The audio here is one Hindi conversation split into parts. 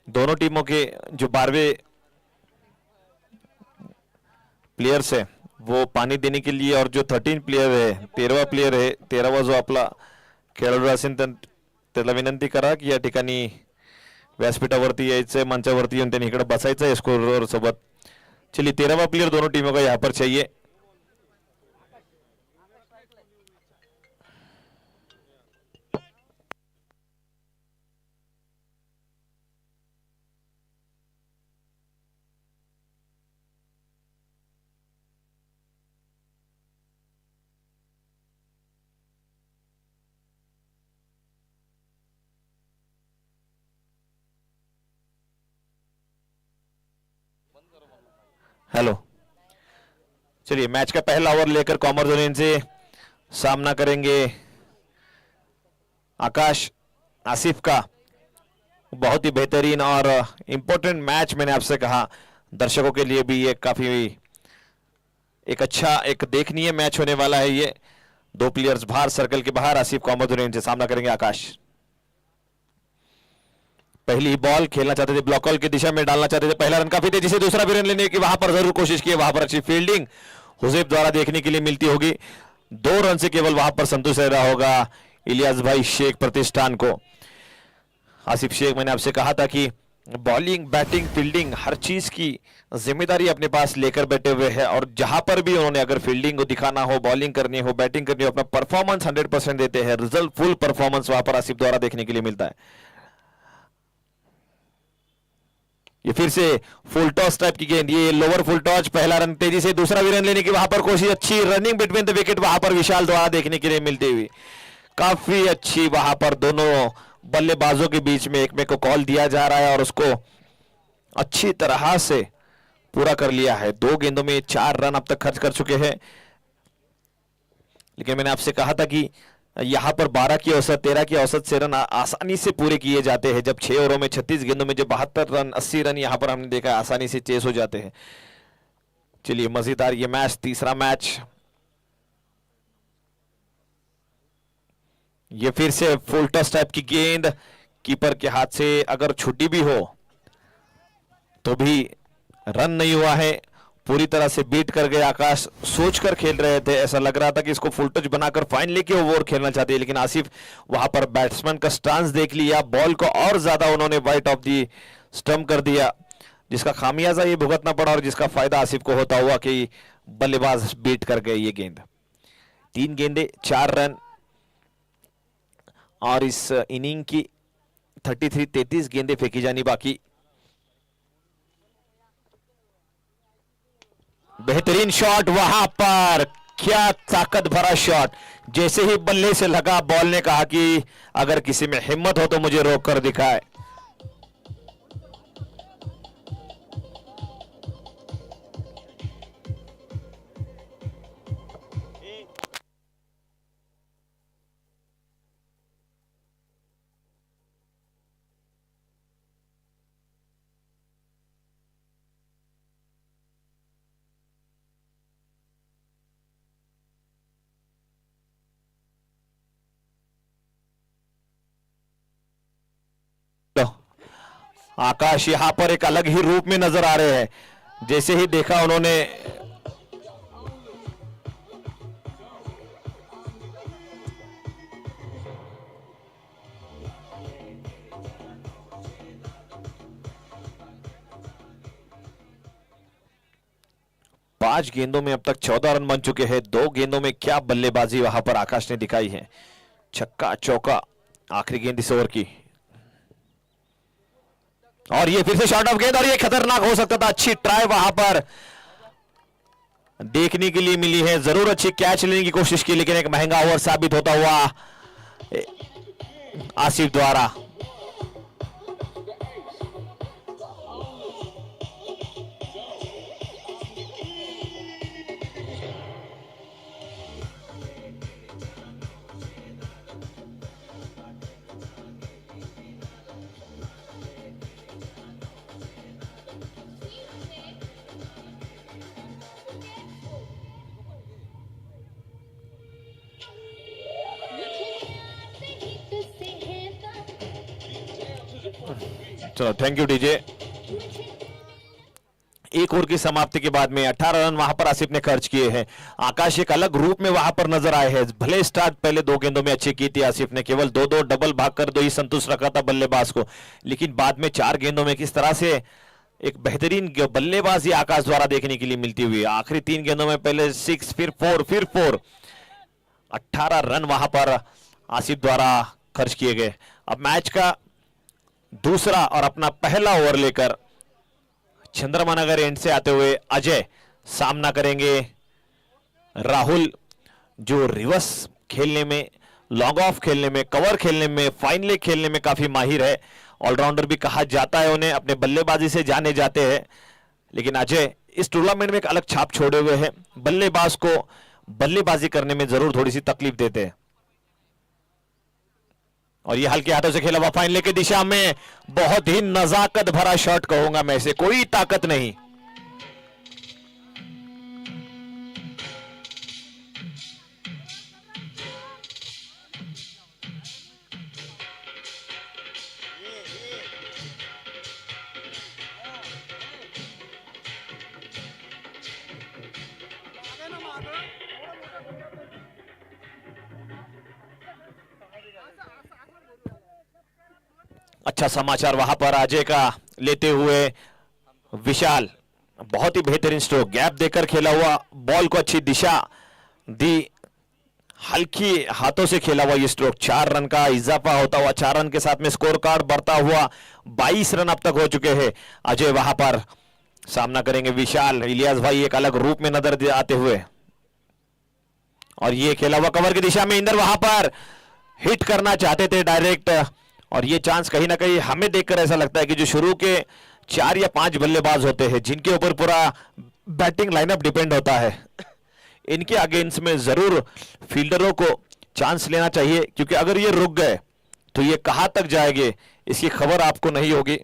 दोनों टीमों के जो 12वें प्लेयर्स है वो पाणी देने के लिए, और जो 13 प्लेयर है, 13वा प्लेयर है, 13वा जो आपला खेळाडू असेल त्याला विनंती करा की या ठिकाणी व्यासपीठावरती यायचंय, मंचावरती येऊन त्यांनी इकडे बसायचं है स्कोर सोबत. चलिए 13वा प्लेयर दोनों टीमों का यहाँ पर चाहिए. हेलो, चलिए मैच का पहला ओवर लेकर कॉमर्स यूनियन से सामना करेंगे आकाश आसिफ का. बहुत ही बेहतरीन और इंपॉर्टेंट मैच, मैंने आपसे कहा दर्शकों के लिए भी ये काफी एक अच्छा एक देखनीय मैच होने वाला है. ये दो प्लेयर्स बाहर सर्कल के बाहर, आसिफ कॉमर्स यूनियन से सामना करेंगे आकाश. पहली बॉल खेलना चाहते थे, ब्लॉक कॉल की दिशा में डालना चाहते थे. पहला रन काफी तेजी से, दूसरा भी रन लेने की वहां पर जरूर कोशिश की, वहां पर अच्छी फील्डिंग हुजैब द्वारा देखने के लिए मिलती होगी. 2 रन से केवल वहां पर संतुष्ट रहा होगा इलियास भाई शेख प्रतिष्ठान को. आसिफ शेख, मैंने आपसे कहा था कि बॉलिंग बैटिंग फील्डिंग हर चीज की जिम्मेदारी अपने पास लेकर बैठे हुए हैं, और जहां पर भी उन्होंने अगर फील्डिंग को दिखाना हो, बॉलिंग करनी हो, बैटिंग करनी हो, अपना परफॉर्मेंस 100% देते हैं. रिजल्ट फुल परफॉर्मेंस वहां पर आसिफ द्वारा देखने के लिए मिलता है. ये फिर से फुल टॉस टाइप की गेंद, ये लोअर फुल टॉस. पहला रन तेजी से, दूसरा भी रन लेने की वहां पर कोशिश, अच्छी रनिंग बिटवीन द विकेट वहां पर विशाल द्वारा देखने के लिए मिलती हुई. काफी अच्छी वहां पर दोनों बल्लेबाजों के बीच में एक में को कॉल दिया जा रहा है और उसको अच्छी तरह से पूरा कर लिया है. 2 गेंदों में 4 रन अब तक खर्च कर चुके हैं. लेकिन मैंने आपसे कहा था कि यहां पर 12 की औसत 13 की औसत से रन आसानी से पूरे किए जाते हैं. जब 6 ओवरों में 36 गेंदों में जो 72 रन 80 रन यहां पर हमने देखा आसानी से चेस हो जाते हैं. चलिए मजेदार ये मैच, तीसरा मैच. ये फिर से फुल टॉस टाइप की गेंद, कीपर के हाथ से अगर छुट्टी भी हो तो भी रन नहीं हुआ है. पूरी तरह से बीट कर गए आकाश. सोचकर खेल रहे थे, ऐसा लग रहा था कि इसको फुल टच बनाकर फाइन लेके ओवर खेलना चाहते हैं, लेकिन आसिफ वहां पर बैट्समैन का स्टांस देख लिया, बॉल को और ज्यादा उन्होंने वाइट ऑफ दी स्टंप कर दिया, जिसका खामियाजा ये भुगतना पड़ा और जिसका फायदा आसिफ को होता हुआ कि बल्लेबाज बीट कर गए ये गेंद. 3 गेंदे 4 रन, और इस इनिंग की 33 गेंदें फेंकी जानी बाकी. बेहतरीन शॉट वहां पर, क्या ताकत भरा शॉट. जैसे ही बल्ले से लगा, बॉल ने कहा कि अगर किसी में हिम्मत हो तो मुझे रोक कर दिखाए. आकाश यहां पर एक अलग ही रूप में नजर आ रहे हैं. जैसे ही देखा उन्होंने पांच गेंदों में अब तक 14 रन बन चुके हैं. 2 गेंदों में क्या बल्लेबाजी वहां पर आकाश ने दिखाई है. छक्का चौका आखिरी गेंद इस ओवर की, और ये फिर से शॉर्ट ऑफ गेंद, और ये खतरनाक हो सकता था. अच्छी ट्राई वहां पर देखने के लिए मिली है. जरूर अच्छी कैच लेने की कोशिश की, लेकिन एक महंगा ओवर साबित होता हुआ आसिफ द्वारा. चलो थैंक यू डीजे। एक ओवर की समाप्ति के बाद में 18 रन वहां पर आसिफ ने खर्च किए हैं। आकाश एक अलग रूप में वहां पर नजर आए हैं। भले स्टार्ट पहले 2 गेंदों में अच्छी की थी आसिफ ने, केवल 2-2 डबल भागकर 2 ही संतुष्ट रखा था बल्लेबाज को, लेकिन बाद में 4 गेंदों में किस तरह से एक बेहतरीन बल्लेबाजी आकाश द्वारा देखने के लिए मिलती हुई। आखिरी 3 गेंदों में पहले 6 फिर 4 18 रन वहां पर आसिफ द्वारा खर्च किए गए। अब मैच का दूसरा और अपना पहला ओवर लेकर चंद्रमा नगर एंड से आते हुए अजय सामना करेंगे राहुल, जो रिवर्स खेलने में, लॉन्ग ऑफ खेलने में, कवर खेलने में, फाइन लेग खेलने में काफी माहिर है। ऑलराउंडर भी कहा जाता है उन्हें, अपने बल्लेबाजी से जाने जाते हैं, लेकिन अजय इस टूर्नामेंट में एक अलग छाप छोड़े हुए हैं। बल्लेबाज को बल्लेबाजी करने में जरूर थोड़ी सी तकलीफ देते हैं। और ये हल्के हाथों से खेला हुआ फाइन लेग की दिशा में, बहुत ही नजाकत भरा शॉट कहूंगा मैं इसे, कोई ताकत नहीं। अच्छा समाचार वहां पर अजय का लेते हुए विशाल, बहुत ही बेहतरीन स्ट्रोक, गैप देकर खेला हुआ, बॉल को अच्छी दिशा दी, हल्की हाथों से खेला हुआ ये स्ट्रोक। 4 रन का इजाफा होता हुआ, 4 रन के साथ में स्कोर कार्ड बढ़ता हुआ 22 रन अब तक हो चुके हैं। अजय वहां पर सामना करेंगे विशाल, इलियास भाई एक अलग रूप में नजर आते हुए। और ये खेला हुआ कवर की दिशा में, इंदर वहां पर हिट करना चाहते थे डायरेक्ट, और ये चांस कहीं ना कहीं हमें देखकर ऐसा लगता है कि जो शुरू के 4 या 5 बल्लेबाज होते हैं जिनके ऊपर पूरा बैटिंग लाइनअप डिपेंड होता है, इनके अगेंस्ट में जरूर फील्डरों को चांस लेना चाहिए, क्योंकि अगर ये रुक गए तो ये कहां तक जाएंगे इसकी खबर आपको नहीं होगी।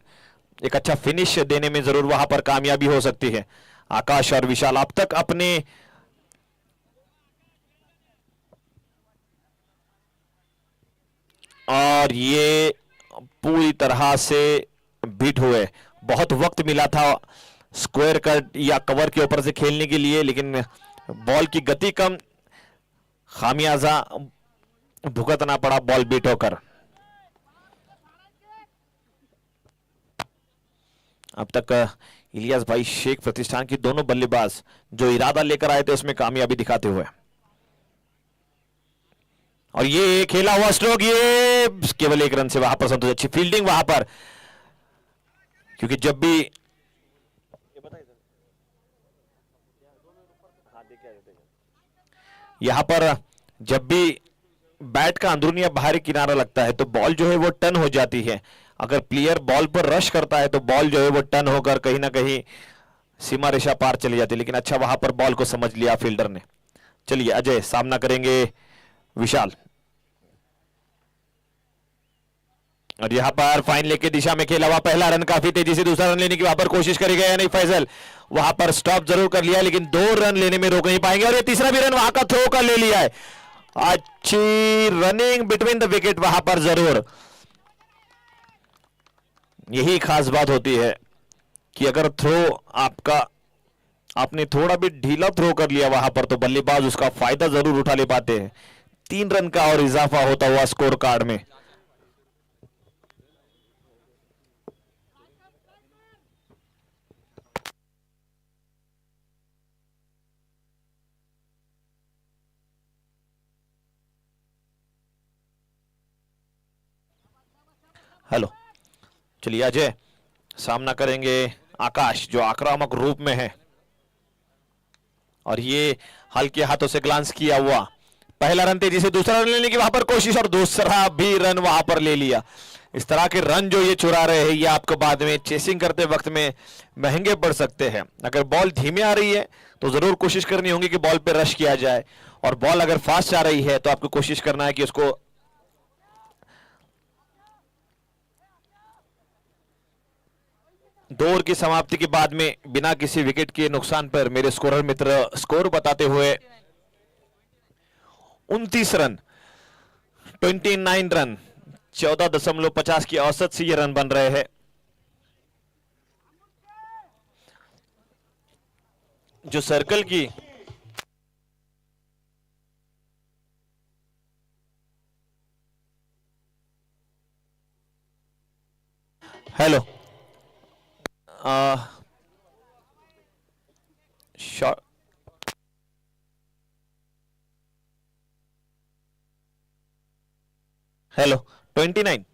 एक अच्छा फिनिश देने में जरूर वहां पर कामयाबी हो सकती है। आकाश और विशाल अब तक अपने और ये पूरी तरह से बीट हुए, बहुत वक्त मिला था स्क्वायर कट या कवर के ऊपर से खेलने के लिए, लेकिन बॉल की गति कम, खामियाजा भुगतना पड़ा बॉल बीट होकर। अब तक इलियास भाई शेख प्रतिष्ठान की दोनों बल्लेबाज जो इरादा लेकर आए थे उसमें कामयाबी दिखाते हुए। और ये खेला हुआ स्ट्रोक, ये केवल 1 रन से वहां पर संतोष, अच्छी फील्डिंग वहां पर, क्योंकि जब भी यहां पर जब भी बैट का अंदरूनी या बाहरी किनारा लगता है तो बॉल जो है वो टर्न हो जाती है। अगर प्लेयर बॉल पर रश करता है तो बॉल जो है वो टर्न होकर कहीं ना कहीं सीमा रेखा पार चली जाती है, लेकिन अच्छा वहां पर बॉल को समझ लिया फील्डर ने। चलिए अजय सामना करेंगे विशाल, और यहां पर फाइन लेग की दिशा में खेला हुआ पहला रन, काफी तेजी से दूसरा रन लेने की वहां पर कोशिश करेगा या नहीं फैजल, वहां पर स्टॉप जरूर कर लिया लेकिन 2 रन लेने में रोक नहीं पाएंगे। और ये तीसरा भी रन वहां का थ्रो कर ले लिया है, अच्छी रनिंग बिटवीन द विकेट वहां पर जरूर। यही खास बात होती है कि अगर थ्रो आपने थोड़ा भी ढीला थ्रो कर लिया वहां पर तो बल्लेबाज उसका फायदा जरूर उठा ले पाते हैं। 3 रन का और इजाफा होता हुआ स्कोर कार्ड में। हेलो, चलिए अजय सामना करेंगे आकाश, जो आक्रामक रूप में है, और ये हल्के हाथों से ग्लांस किया हुआ पहला रन, तेजी से दूसरा रन लेने की वहां पर कोशिश और दूसरा भी रन वहां पर ले लिया। इस तरह के रन जो ये चुरा रहे हैं ये आपको बाद में चेसिंग करते वक्त में महंगे पड़ सकते हैं। अगर बॉल धीमे आ रही है तो जरूर कोशिश करनी होगी कि बॉल पे रश किया जाए, और बॉल अगर फास्ट आ रही है तो आपको कोशिश करना है कि उसको दो ओवर की समाप्ति के बाद में बिना किसी विकेट के नुकसान पर मेरे स्कोरर मित्र स्कोर बताते हुए 29 रन 29 रन 14.50 की औसत से ये रन बन रहे हैं। जो सर्कल की hello shot hello 29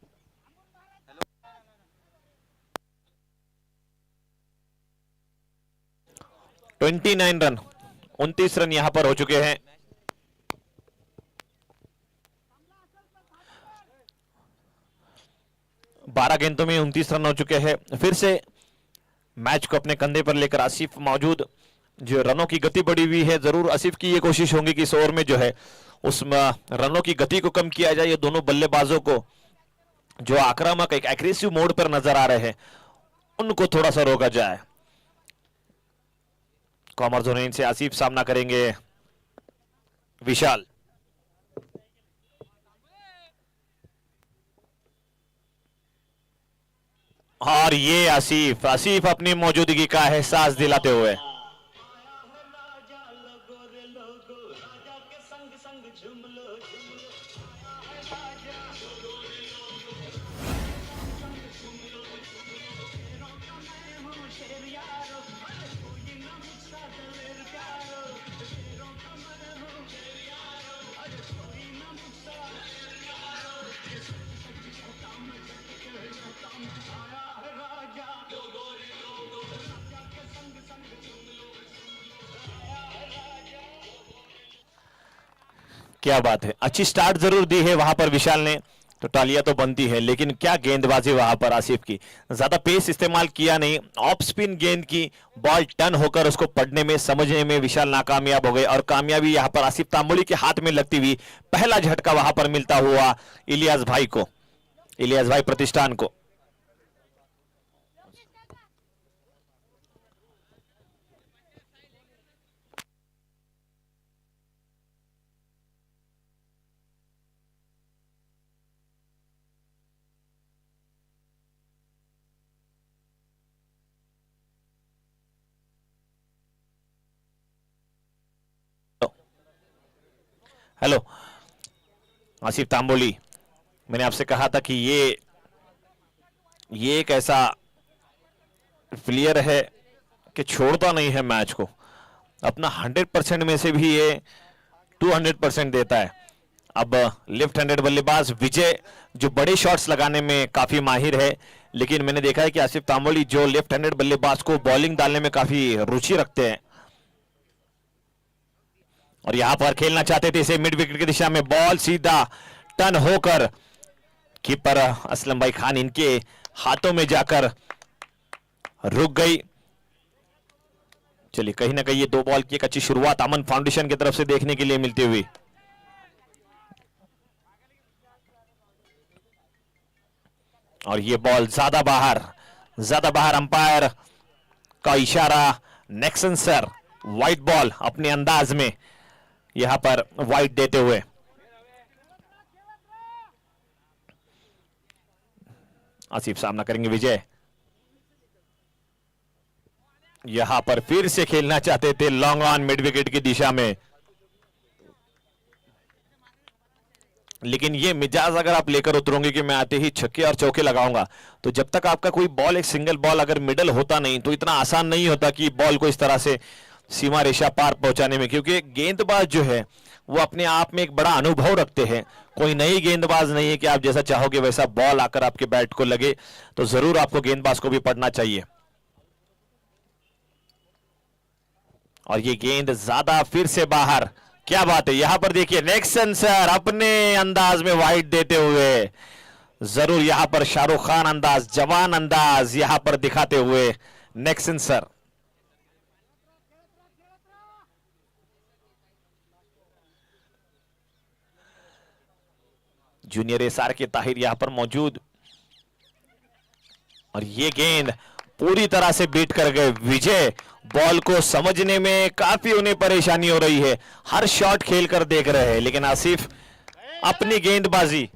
run 29 run यहां पर हो चुके हैं। बारह गेंदों में 29 रन हो चुके हैं। फिर से मैच को अपने कंधे पर लेकर आसिफ मौजूद। जो रनों की गति बढ़ी हुई है, जरूर आसिफ की ये कोशिश होगी कि इस ओवर में जो है उस रनों की गति को कम किया जाए। ये दोनों बल्लेबाजों को जो आक्रामक एक एग्रेसिव मोड पर नजर आ रहे हैं उनको थोड़ा सा रोका जाए। कॉमर जोन से आसिफ सामना करेंगे विशाल। और ये आसिफ आसिफ अपनी मौजूदगी का एहसास दिलाते हुए क्या बात है, अच्छी स्टार्ट जरूर दी है वहां पर विशाल ने, तो तालियां तो बनती है। लेकिन क्या गेंदबाजी वहां पर आसिफ की, ज्यादा पेस इस्तेमाल किया नहीं। ऑफ स्पिन गेंद की बॉल टर्न होकर उसको पढ़ने में समझने में विशाल नाकामयाब हो गए और कामयाबी यहां पर आसिफ तांबुली के हाथ में लगती हुई पहला झटका वहां पर मिलता हुआ इलियास भाई को, इलियास भाई प्रतिष्ठान को। हेलो आसिफ तांबोली, मैंने आपसे कहा था कि ये एक ऐसा प्लेयर है कि छोड़ता नहीं है मैच को, अपना 100% में से भी ये 200% देता है। अब लेफ्ट हैंडेड बल्लेबाज विजय जो बड़े शॉट्स लगाने में काफी माहिर है, लेकिन मैंने देखा है कि आसिफ तांबोली जो लेफ्ट हैंडेड बल्लेबाज को बॉलिंग डालने में काफी रुचि रखते हैं। और यहां पर खेलना चाहते थे इसे मिड विकेट की दिशा में, बॉल सीधा टर्न होकर कीपर असलम भाई खान इनके हाथों में जाकर रुक गई। चलिए कहीं ना कहीं ये दो बॉल की एक अच्छी शुरुआत अमन फाउंडेशन की तरफ से देखने के लिए मिलती हुई। और ये बॉल ज्यादा बाहर अंपायर का इशारा, नेक्सन सर वाइट बॉल अपने अंदाज में यहां पर वाइट देते हुए। आसिफ सामना करेंगे विजय, यहां पर फिर से खेलना चाहते थे लॉन्ग ऑन मिड विकेट की दिशा में, लेकिन ये मिजाज अगर आप लेकर उतरोगे कि मैं आते ही छक्के और चौके लगाऊंगा, तो जब तक आपका कोई बॉल एक सिंगल बॉल अगर मिडल होता नहीं तो इतना आसान नहीं होता कि बॉल को इस तरह से सीमा रेखा पार पहुंचाने में, क्योंकि गेंदबाज जो है वो अपने आप में एक बड़ा अनुभव रखते हैं। कोई नई गेंदबाज नहीं है कि आप जैसा चाहोगे वैसा बॉल आकर आपके बैट को लगे, तो जरूर आपको गेंदबाज को भी पढ़ना चाहिए। और ये गेंद ज्यादा फिर से बाहर, क्या बात है, यहां पर देखिए नेक्सन सर अपने अंदाज में वाइड देते हुए, जरूर यहां पर शाहरुख खान अंदाज, जवान अंदाज यहां पर दिखाते हुए नेक्सन सर। जूनियर एसआर के ताहिर यहां पर मौजूद, और ये गेंद पूरी तरह से बीट कर गए विजय। बॉल को समझने में काफी उन्हें परेशानी हो रही है, हर शॉट खेल कर देख रहे हैं, लेकिन आसिफ अपनी गेंदबाजी।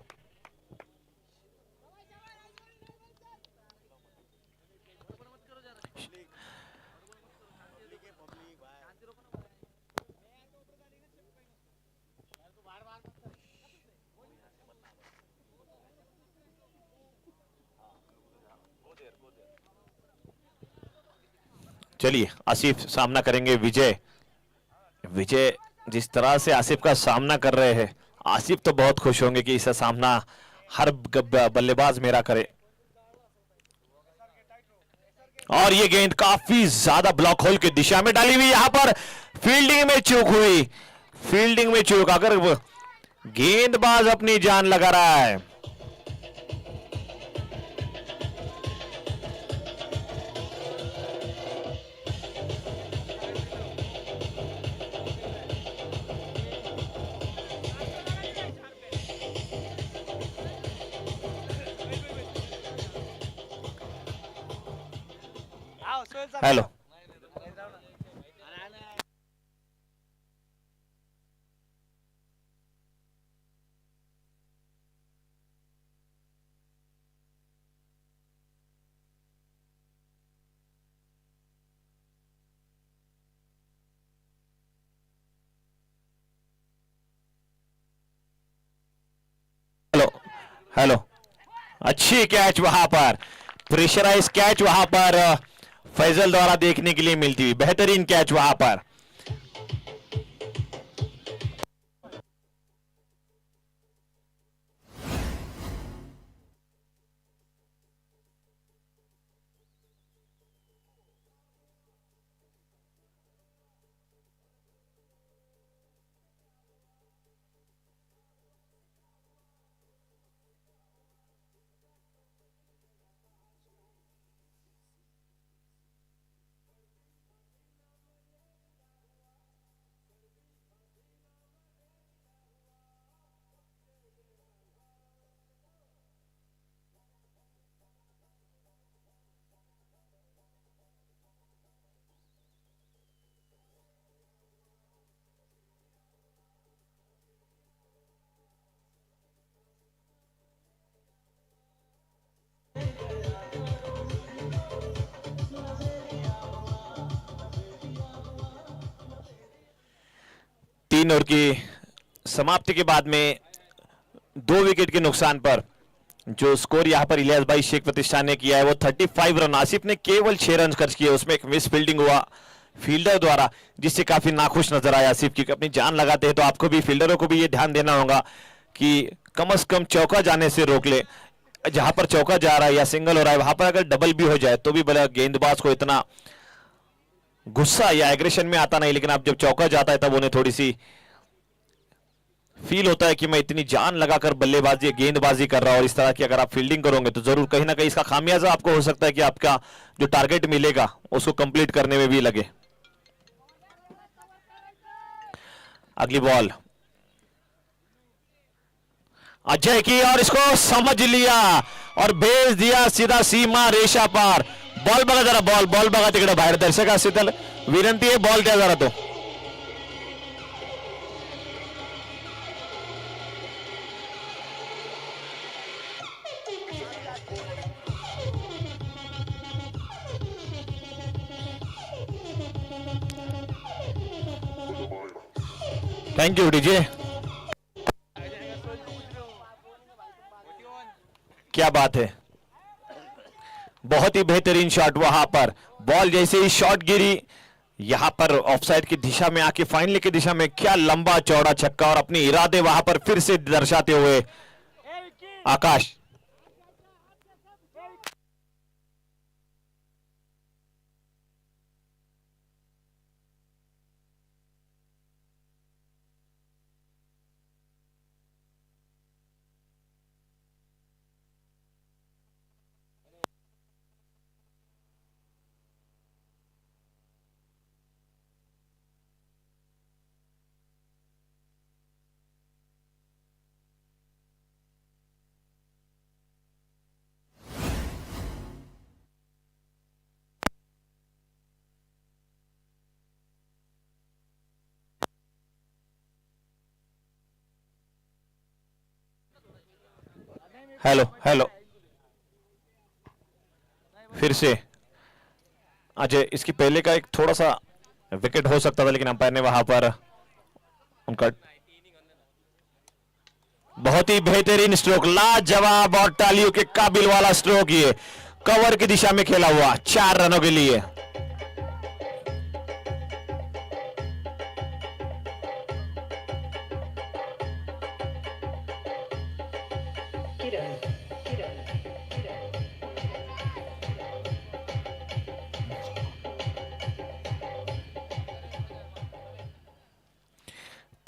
चलिए आसिफ सामना करेंगे विजय। विजय जिस तरह से आसिफ का सामना कर रहे हैं, आसिफ तो बहुत खुश होंगे कि इसका सामना हर बल्लेबाज मेरा करे। और ये गेंद काफी ज्यादा ब्लॉक होल की दिशा में डाली हुई, यहां पर फील्डिंग में चूक हुई। फील्डिंग में चूक, अगर गेंदबाज अपनी जान लगा रहा है। हेलो, हेलो, हेलो, अच्छी कैच वहां पर, प्रेशराइज कैच वहां पर फैजल द्वारा देखने के लिए मिलती हुई, बेहतरीन कैच वहां पर। तीन ओवर की समाप्ति के बाद में 2 विकेट के नुकसान पर जो स्कोर यहां पर इलियास भाई शेख प्रतिष्ठान ने किया है वो 35 रन। आसिफ ने केवल 6 रन खर्च किए, उसमें एक मिस फील्डिंग हुआ फील्डर द्वारा, जिससे काफी नाखुश नजर आया आसिफ की। अपनी जान लगाते हैं तो आपको भी, फील्डरों को भी ये ध्यान देना होगा कि कम से कम चौका जाने से रोक ले। जहां पर चौका जा रहा है या सिंगल हो रहा है, वहां पर अगर डबल भी हो जाए तो भी भले गेंदबाज को इतना गुस्सा या एग्रेशन में आता नहीं, लेकिन आप जब चौका जाता है तब उन्हें थोड़ी सी फील होता है कि मैं इतनी जान लगाकर बल्लेबाजी गेंदबाजी कर रहा हूं। और इस तरह की अगर आप फील्डिंग करोगे तो जरूर कहीं ना कहीं इसका खामियाजा आपको हो सकता है कि आपका जो टारगेट मिलेगा उसको कंप्लीट करने में भी लगे। अगली बॉल अजय की, और इसको समझ लिया और भेज दिया सीधा सीमा रेषा पार। बॉल बघा जरा, बॉल बघा तिकडे बाहेर, दर्शक असतील विनंती आहे बॉल द्या जरा तो। थैंक यू डीजे, क्या बात है, बहुत ही बेहतरीन शॉट वहां पर। बॉल जैसे ही शॉट गिरी, यहां पर ऑफसाइड की दिशा में आके फाइनल की दिशा में क्या लंबा चौड़ा छक्का, और अपने इरादे वहां पर फिर से दर्शाते हुए आकाश। हेलो हेलो, फिर से अजय, इसकी पहले का एक थोड़ा सा विकेट हो सकता था, लेकिन अंपायर ने वहां पर उनका बहुत ही बेहतरीन स्ट्रोक, लाजवाब और तालियों के काबिल वाला स्ट्रोक, ये कवर की दिशा में खेला हुआ 4 रनों के लिए।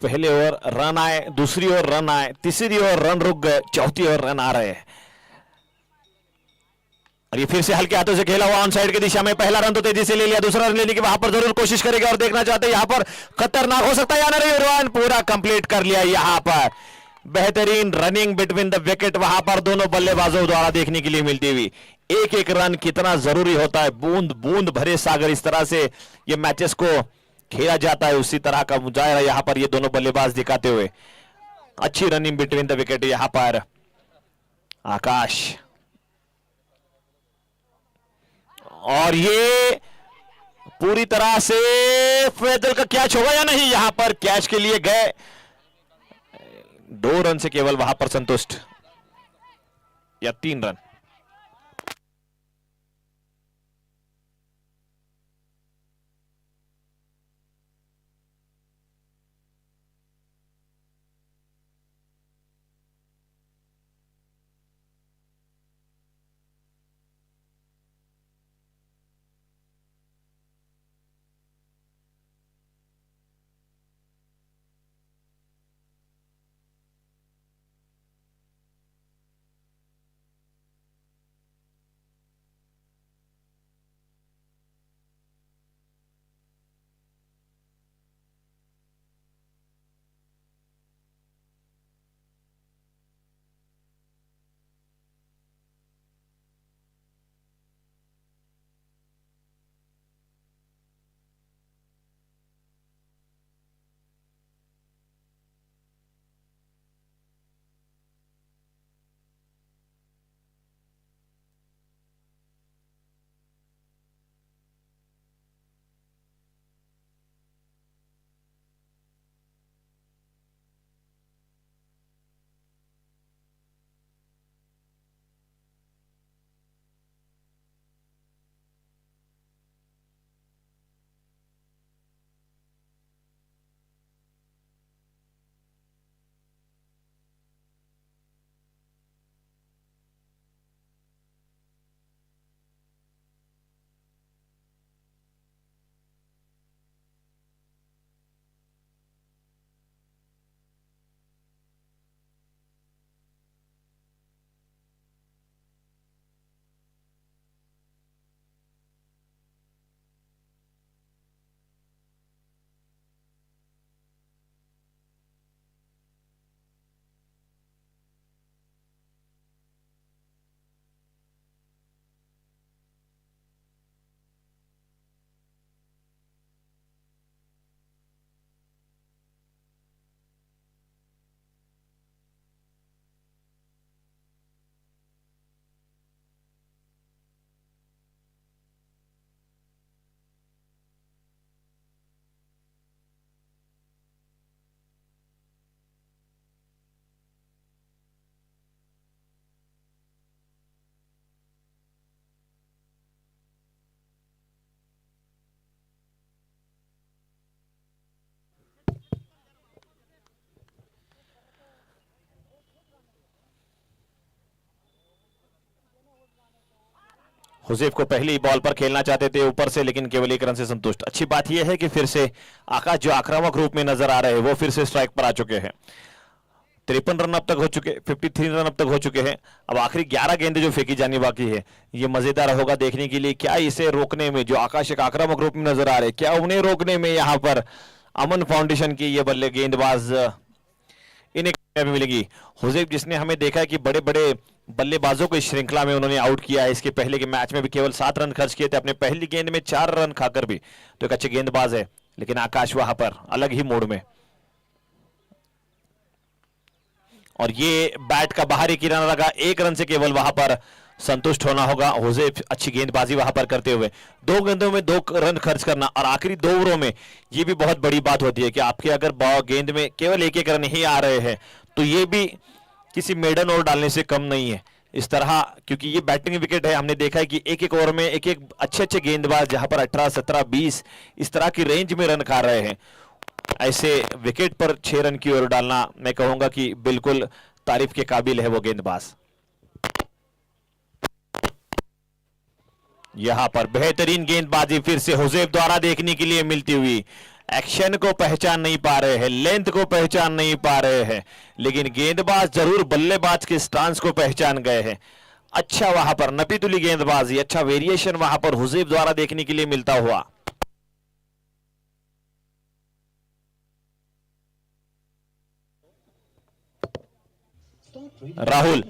पहले ओवर रन आए, दूसरी ओवर रन आए, तीसरी ओवर रन रुक गए, चौथी ओवर रन आ रहे हैं। और ये फिर से हल्के हाथों से खेला हुआ ऑन साइड की दिशा में, पहला रन तो तेजी से ले लिया, दूसरा रन लेने की वहां पर जरूर कोशिश करेगा और देखना चाहते हैं यहां पर खतरनाक हो सकता है या नहीं। रन पूरा कंप्लीट कर लिया यहां पर, बेहतरीन रनिंग बिटवीन द विकेट वहां पर दोनों बल्लेबाजों द्वारा देखने के लिए मिलती हुई। एक एक रन कितना जरूरी होता है, बूंद बूंद भरे सागर, इस तरह से ये मैचेस को खेला जाता है, उसी तरह का मुजाहरा यहां पर ये दोनों बल्लेबाज दिखाते हुए। अच्छी रनिंग बिटवीन द विकेट यहां पर आकाश, और ये पूरी तरह से फैजल का कैच होगा या नहीं, यहां पर कैच के लिए गए, 2 रन से केवल वहां पर संतुष्ट, या 3 रन। हुजैफ को पहली बॉल पर खेलना चाहते थे ऊपर से, लेकिन केवल 1 रन से संतुष्ट। अच्छी बात यह है कि फिर से आकाश जो आक्रामक रूप में नजर आ रहे हैं वो फिर से स्ट्राइक पर आ चुके हैं। 53 रन अब तक हो चुके, 53 रन अब तक हो चुके हैं। अब आखिरी 11 गेंदें जो फेंकी जानी बाकी है, ये मजेदार होगा देखने के लिए। क्या इसे रोकने में, जो आकाश एक आक्रामक रूप में नजर आ रहे हैं, क्या उन्हें रोकने में यहां पर अमन फाउंडेशन की ये बल्ले गेंदबाज इन्हें कामयाबी मिलेगी। हुजैफ जिसने हमें देखा है कि बड़े बड़े बल्लेबाजों को इस श्रृंखला में उन्होंने आउट किया है, इसके पहले के मैच में भी केवल 7 रन खर्च किए थे अपने पहली गेंद में 4 रन खाकर भी, तो एक अच्छे गेंदबाज है। लेकिन आकाश वहां पर अलग ही मोड में, और ये बैट का बाहरी किनारा लगा, 1 रन से केवल वहां पर संतुष्ट होना होगा। हुजैफ अच्छी गेंदबाजी वहां पर करते हुए 2 गेंदों में 2 रन खर्च करना, और आखिरी 2 ओवरों में ये भी बहुत बड़ी बात होती है कि आपके अगर गेंद में केवल 1-1 रन ही आ रहे हैं तो ये भी किसी मेडन ओवर डालने से कम नहीं है इस तरह, क्योंकि ये बैटिंग विकेट है। हमने देखा है कि 1-1 ओवर में एक अच्छे गेंदबाज जहां पर 18, 17, 20 इस तरह की रेंज में रन खा रहे हैं, ऐसे विकेट पर 6 रन की ओवर डालना मैं कहूंगा कि बिल्कुल तारीफ के काबिल है वो गेंदबाज। यहां पर बेहतरीन गेंदबाजी फिर से हुजैफ द्वारा देखने के लिए मिलती हुई। एक्शन को पहचान नहीं पा रहे हैं, लेंथ को पहचान नहीं पा रहे हैं, लेकिन गेंदबाज जरूर बल्लेबाज के स्टांस को पहचान गए हैं। अच्छा वहां पर नपीतुली गेंदबाजी, अच्छा वेरिएशन वहां पर हुजैफ द्वारा देखने के लिए मिलता हुआ। राहुल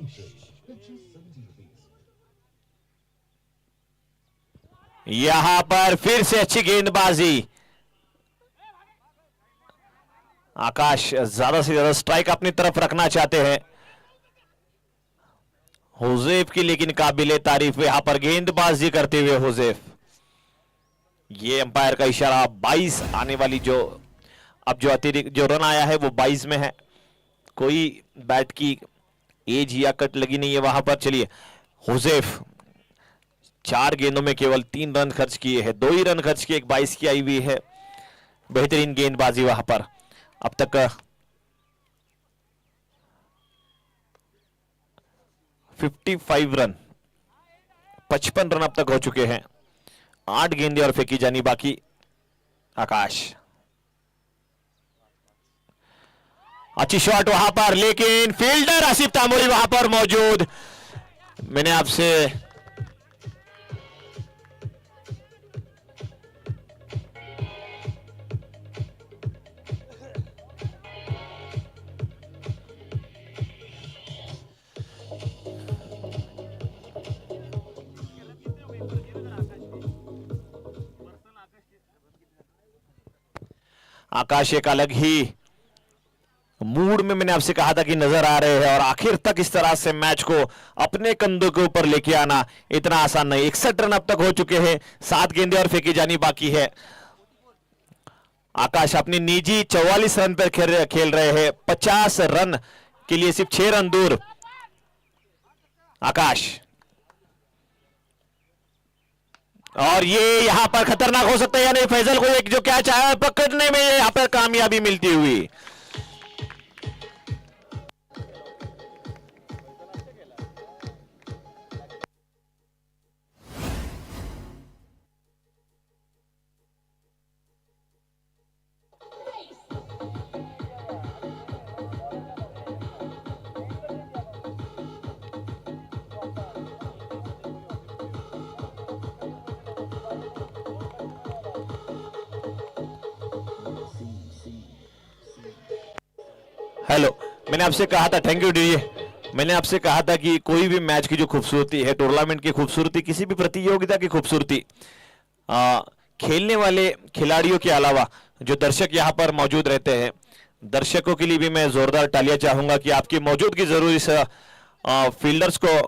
यहां पर फिर से अच्छी गेंदबाजी। आकाश ज्यादा से ज्यादा स्ट्राइक अपनी तरफ रखना चाहते हैं हुजैफ की, लेकिन काबिले तारीफ यहां पर गेंदबाजी करते हुए हुजैफ। ये अंपायर का इशारा 22 आने वाली जो अब जो अतिरिक्त जो रन आया है वो 22 में है। कोई बैट की एज या कट लगी नहीं है वहां पर। चलिए हुजैफ 4 गेंदों में केवल 3 रन खर्च किए हैं, 2 ही रन खर्च किए, एक 22 की आई हुई है। बेहतरीन गेंदबाजी वहां पर। अब तक 55 रन, 55 रन अब तक हो चुके हैं। 8 गेंदें और फेंकी जानी बाकी। आकाश अच्छी शॉट वहां पर, लेकिन फील्डर आसिफ तामोरी वहां पर मौजूद। मैंने आपसे आकाश एक अलग ही मूड में मैंने आपसे कहा था कि नजर आ रहे हैं, और आखिर तक इस तरह से मैच को अपने कंधों के ऊपर लेके आना इतना आसान नहीं। 61 रन अब तक हो चुके हैं, 7 गेंदें और फेंकी जानी बाकी है। आकाश अपनी निजी 44 रन पर खेल रहे हैं, 50 रन के लिए सिर्फ 6 रन दूर। आकाश और ये यहां पर खतरनाक हो सकता है या नहीं। फैजल को एक जो कैच आया पकड़ने में यहां पर कामयाबी मिलती हुई। हेलो, मैंने आपसे कहा था, थैंक यू डी, मैंने आपसे कहा था कि कोई भी मैच की जो खूबसूरती है, टूर्नामेंट की खूबसूरती, किसी भी प्रतियोगिता की खूबसूरती खेलने वाले खिलाड़ियों के अलावा जो दर्शक यहां पर मौजूद रहते हैं, दर्शकों के लिए भी मैं जोरदार तालियां चाहूंगा कि आपकी मौजूदगी जरूर इस फील्डर्स को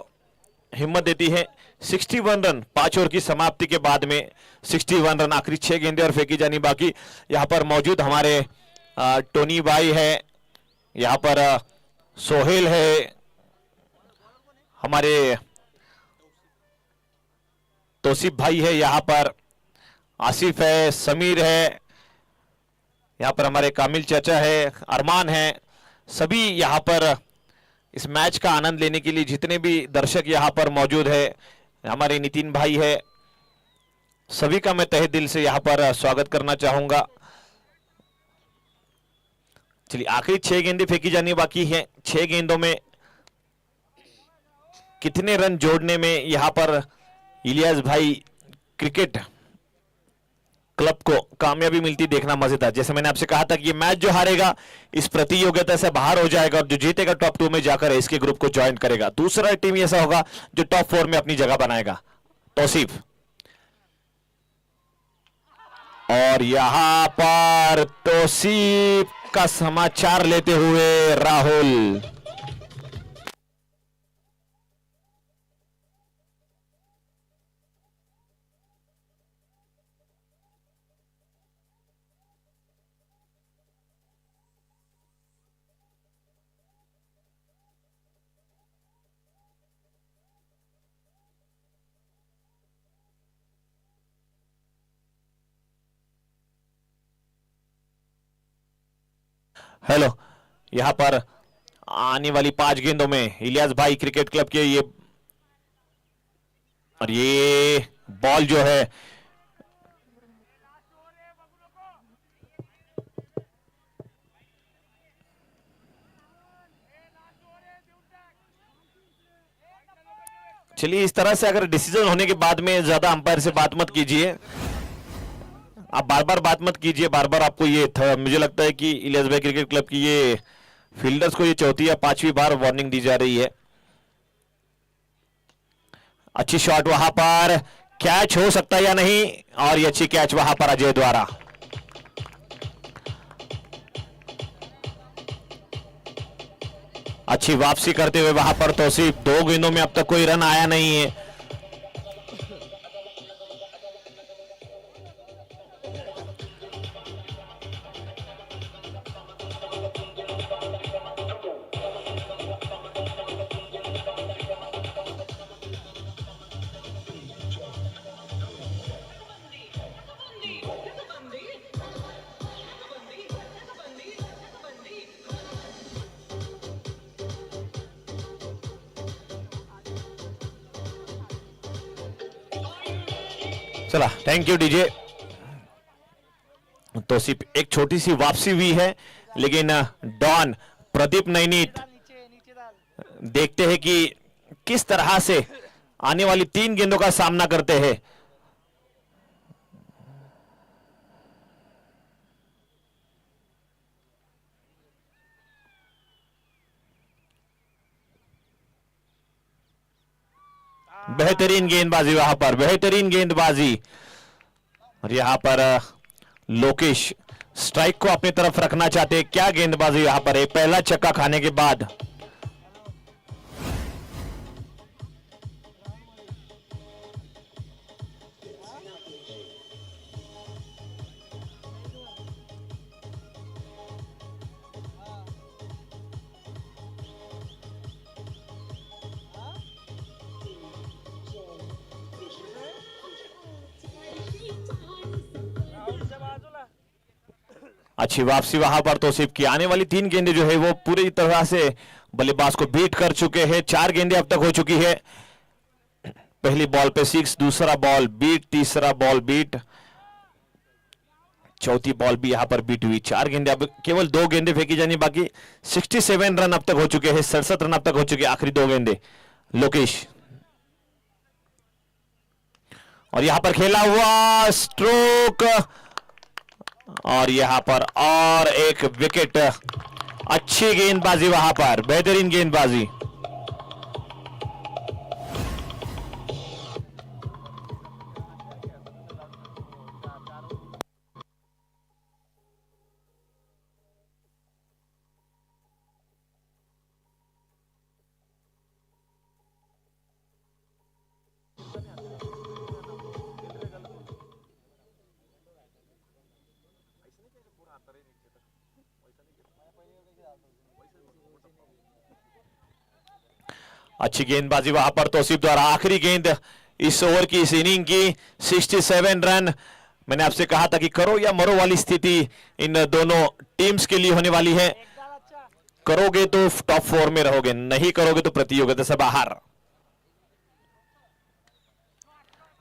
हिम्मत देती है। 61 रन 5 ओवर की समाप्ति के बाद में 61 रन, आखिरी 6 गेंदें और फेंकी जानी बाकी। यहां पर मौजूद हमारे टोनी भाई है, यहां पर सोहेल है, हमारे तौसीफ भाई है, यहां पर आसिफ है, समीर है, यहां पर हमारे कामिल चाचा है, अरमान है। सभी यहां पर इस मैच का आनंद लेने के लिए जितने भी दर्शक यहां पर मौजूद है, हमारे नितिन भाई है, सभी का मैं तहे दिल से यहां पर स्वागत करना चाहूंगा। चलिए आखिरी 6 गेंदें फेंकी जानी बाकी है। 6 गेंदों में कितने रन जोड़ने में यहां पर इलियास भाई क्रिकेट क्लब को कामयाबी मिलती देखना मजेदार। जैसे मैंने आपसे कहा था कि ये मैच जो हारेगा इस प्रतियोगिता से बाहर हो जाएगा, और जो जीतेगा टॉप 2 में जाकर इसके ग्रुप को ज्वाइन करेगा। दूसरा टीम ऐसा होगा जो टॉप 4 में अपनी जगह बनाएगा। तौसीफ और यहां पर तौसीफ का समाचार लेते हुए राहुल। हेलो, यहां पर आने वाली 5 गेंदों में इलियास भाई क्रिकेट क्लब के ये, और ये बॉल जो है चलिए, इस तरह से अगर डिसीजन होने के बाद में ज्यादा अंपायर से बात मत कीजिए, आप बार बार बात मत कीजिए, बार बार आपको ये था, मुझे लगता है कि इलियास भाई क्रिकेट क्लब की ये फील्डर्स को ये चौथी या पांचवी बार वार्निंग दी जा रही है। अच्छी शॉट वहां पर, कैच हो सकता है या नहीं, और ये अच्छी कैच वहां पर अजय द्वारा। अच्छी वापसी करते हुए वहां पर तौसीफ, 2 गेंदों में अब तक कोई रन आया नहीं है। चला, थैंक यू डीजे। तो सिर्फ एक छोटी सी वापसी हुई है, लेकिन डॉन प्रदीप नैनीत देखते हैं कि किस तरह से आने वाली 3 गेंदों का सामना करते हैं। बेहतरीन गेंदबाजी वहां पर, बेहतरीन गेंदबाजी, और यहां पर लोकेश स्ट्राइक को अपनी तरफ रखना चाहते हैं। क्या गेंदबाजी यहां पर है, पहला छक्का खाने के बाद। अच्छी वापसी वहां पर तौसीफ की। आने वाली 3 गेंदें जो है वो पूरी तरह से बल्लेबाज को बीट कर चुके हैं। 4 गेंदें अब तक हो चुकी है। पहली बॉल पे 6, दूसरा बॉल बीट, तीसरा बॉल बीट, चौथी बॉल भी यहां पर बीट हुई। 4 गेंदें, अब केवल 2 गेंदें फेंकी जानी बाकी। 67 रन अब तक हो चुके हैं, 67 रन अब तक हो चुके हैं, आखिरी 2 गेंदें। लोकेश, और यहां पर खेला हुआ स्ट्रोक, और यहां पर और एक विकेट। अच्छी गेंदबाजी वहां पर, बेहतरीन गेंदबाजी। अच्छी गेंदबाजी वहां पर तौसीफ द्वारा। आखिरी गेंद इस ओवर की, इस इनिंग की, 67 रन। मैंने आपसे कहा था कि करो या मरो वाली स्थिति इन दोनों टीम्स के लिए होने वाली है। करोगे तो टॉप 4 में रहोगे, नहीं करोगे तो प्रतियोगिता से बाहर।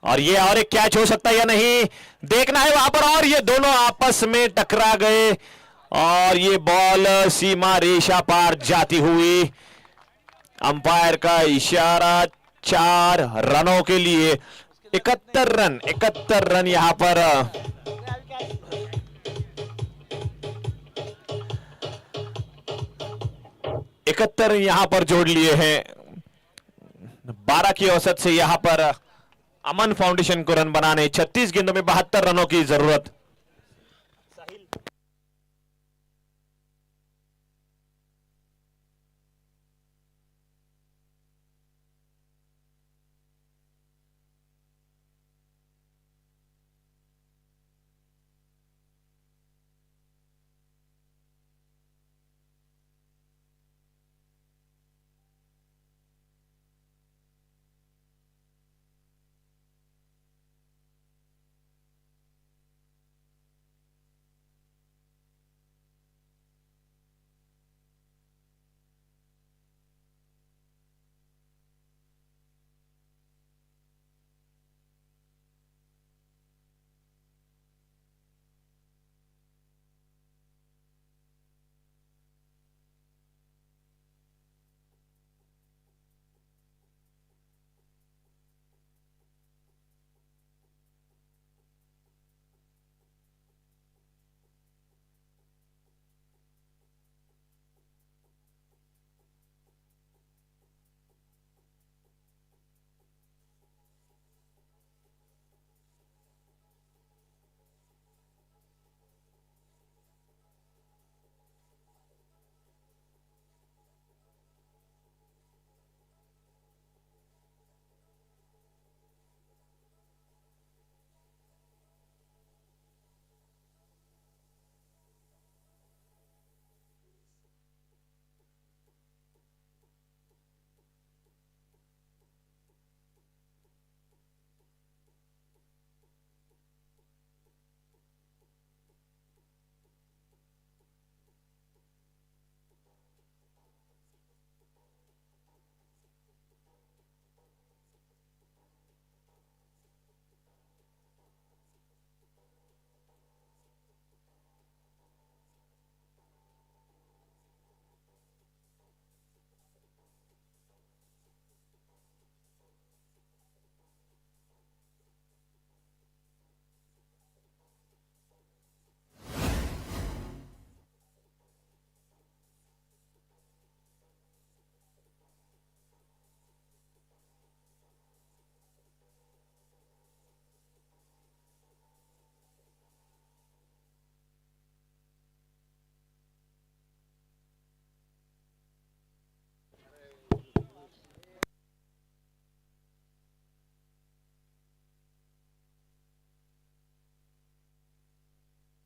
और ये और एक कैच हो सकता है या नहीं, देखना है वहां पर। और ये दोनों आपस में टकरा गए, और ये बॉल सीमा रेखा पार जाती हुई। अंपायर का इशारा 4 रनों के लिए। 71 रन यहां पर। 71 यहां पर जोड़ लिए हैं। 12 की औसत से यहां पर अमन फाउंडेशन को रन बनाने 36 गेंदों में 72 रनों की जरूरत।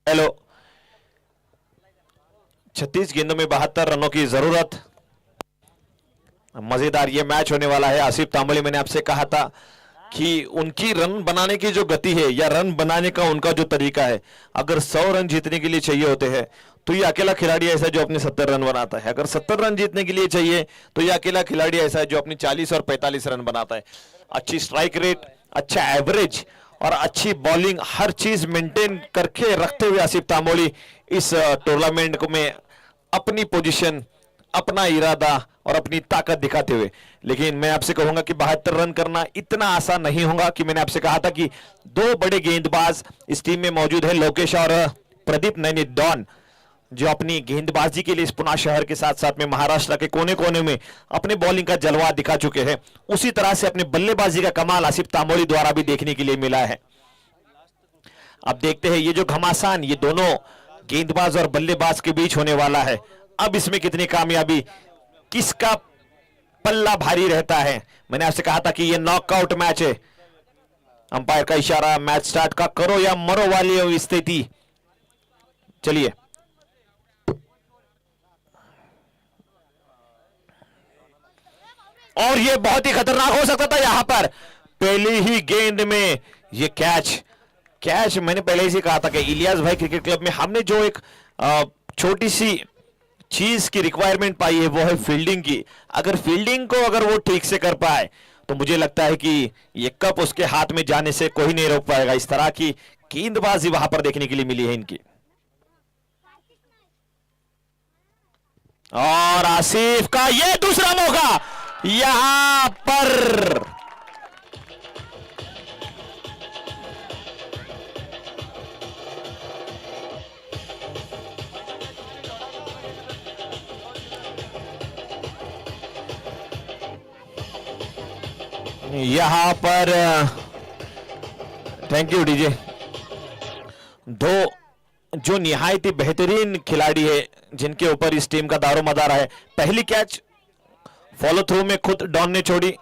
हेलो, 36 गेंदों में 72 रनों की जरूरत। मजेदार ये मैच होने वाला है। आसिफ तांबोली, मैंने आपसे कहा था कि उनकी रन बनाने की जो गति है या रन बनाने का उनका जो तरीका है, अगर 100 रन जीतने के लिए चाहिए होते हैं तो ये अकेला खिलाड़ी ऐसा है जो अपने 70 रन बनाता है। अगर 70 रन जीतने के लिए चाहिए तो ये अकेला खिलाड़ी ऐसा है जो अपनी 40 और 45 रन बनाता है। अच्छी स्ट्राइक रेट, अच्छा एवरेज और अच्छी बॉलिंग, हर चीज मेंटेन करके रखते हुए आसिफ तांबोली इस टूर्नामेंट में अपनी पोजीशन, अपना इरादा और अपनी ताकत दिखाते हुए। लेकिन मैं आपसे कहूंगा कि 72 रन करना इतना आसान नहीं होगा। कि मैंने आपसे कहा था कि दो बड़े गेंदबाज इस टीम में मौजूद है, लोकेश और प्रदीप नैनी डॉन, जो अपनी गेंदबाजी के लिए इस पुणे शहर के साथ साथ में महाराष्ट्र के कोने कोने में अपने बॉलिंग का जलवा दिखा चुके हैं। उसी तरह से अपने बल्लेबाजी का कमाल आसिफ तांबोली द्वारा भी देखने के लिए मिला है। अब देखते हैं ये जो घमासान ये दोनों गेंदबाज और बल्लेबाज के बीच होने वाला है, अब इसमें कितनी कामयाबी, किसका पल्ला भारी रहता है। मैंने आपसे कहा था कि ये नॉकआउट मैच है। अंपायर का इशारा, मैच स्टार्ट का करो या मरो वाली स्थिति। चलिए, और ये बहुत ही खतरनाक हो सकता था यहां पर। पहली ही गेंद में ये कैच मैंने पहले ही कहा था कि इलियास भाई क्रिकेट क्लब में हमने जो एक छोटी सी चीज की रिक्वायरमेंट पाई है वो है फील्डिंग की। अगर फील्डिंग को अगर वो ठीक से कर पाए तो मुझे लगता है कि ये कप उसके हाथ में जाने से कोई नहीं रोक पाएगा। इस तरह की गेंदबाजी वहां पर देखने के लिए मिली है इनकी। और आसिफ का ये दूसरा मौका यहां पर। यहां पर थैंक यू डीजे। दो जो निहायत ही बेहतरीन खिलाड़ी है जिनके ऊपर इस टीम का दारोमदार है। पहली कैच फॉलो थ्रू में खुद डॉन ने छोड़ी,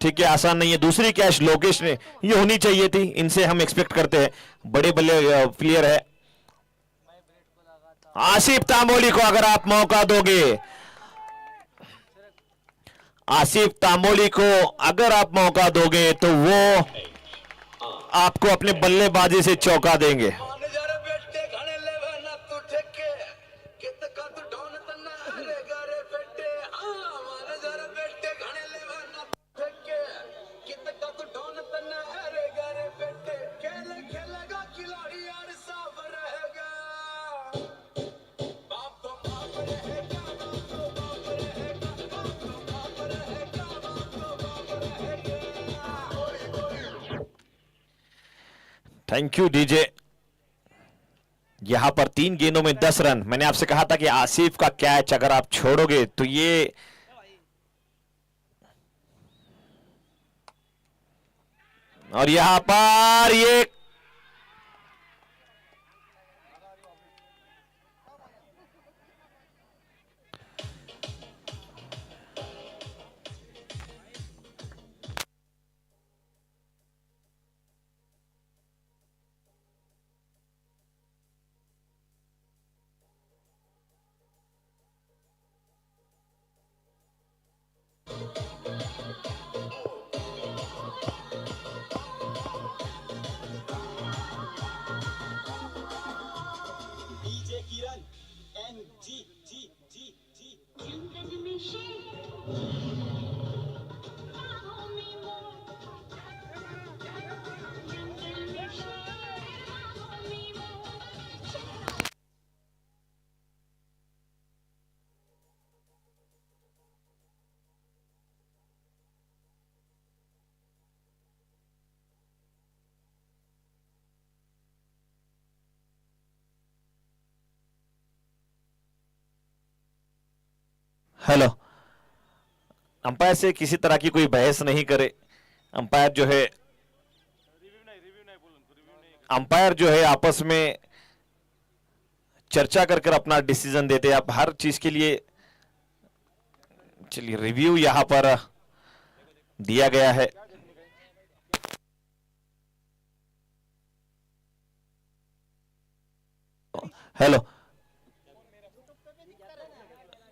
ठीक है, आसान नहीं है। दूसरी कैच लोकेश ने, ये होनी चाहिए थी, इनसे हम एक्सपेक्ट करते हैं, बड़े बल्ले प्लेयर है। आसिफ तांबोली को अगर आप मौका दोगे, आसिफ तांबोली को अगर आप मौका दोगे तो वो आपको अपने बल्लेबाजी से चौंका देंगे। Thank you DJ. यहां पर 3 गेंदों में 10 रन। मैंने आपसे कहा था कि आसिफ का कैच अगर आप छोड़ोगे तो ये और यहां पर ये हेलो, अंपायर से किसी तरह की कोई बहस नहीं करे। अंपायर जो है आपस में चर्चा कर अपना डिसीजन देते हैं। आप हर चीज के लिए, चलिए, रिव्यू यहां पर दिया गया है। हेलो,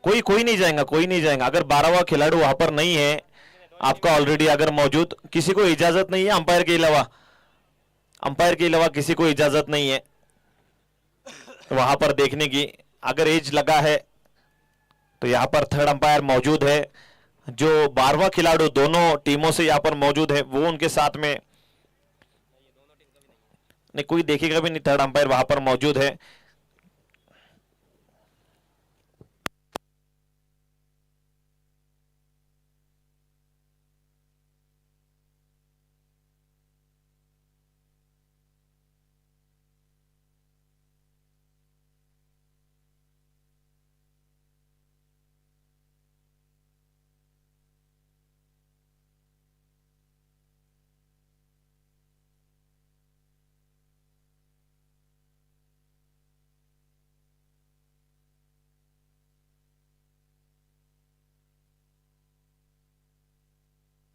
कोई कोई नहीं जाएगा, कोई नहीं जाएगा। अगर 12वां खिलाड़ी वहां पर नहीं है आपका ऑलरेडी अगर मौजूद, किसी को इजाजत नहीं है अंपायर के अलावा, अंपायर के अलावा किसी को इजाजत नहीं है वहां पर देखने की। अगर एज लगा है तो यहां पर थर्ड अंपायर मौजूद है। जो 12वां खिलाड़ी दोनों टीमों से यहां पर मौजूद है वो उनके साथ में नहीं, कोई देखेगा भी नहीं, थर्ड अंपायर वहां पर मौजूद है।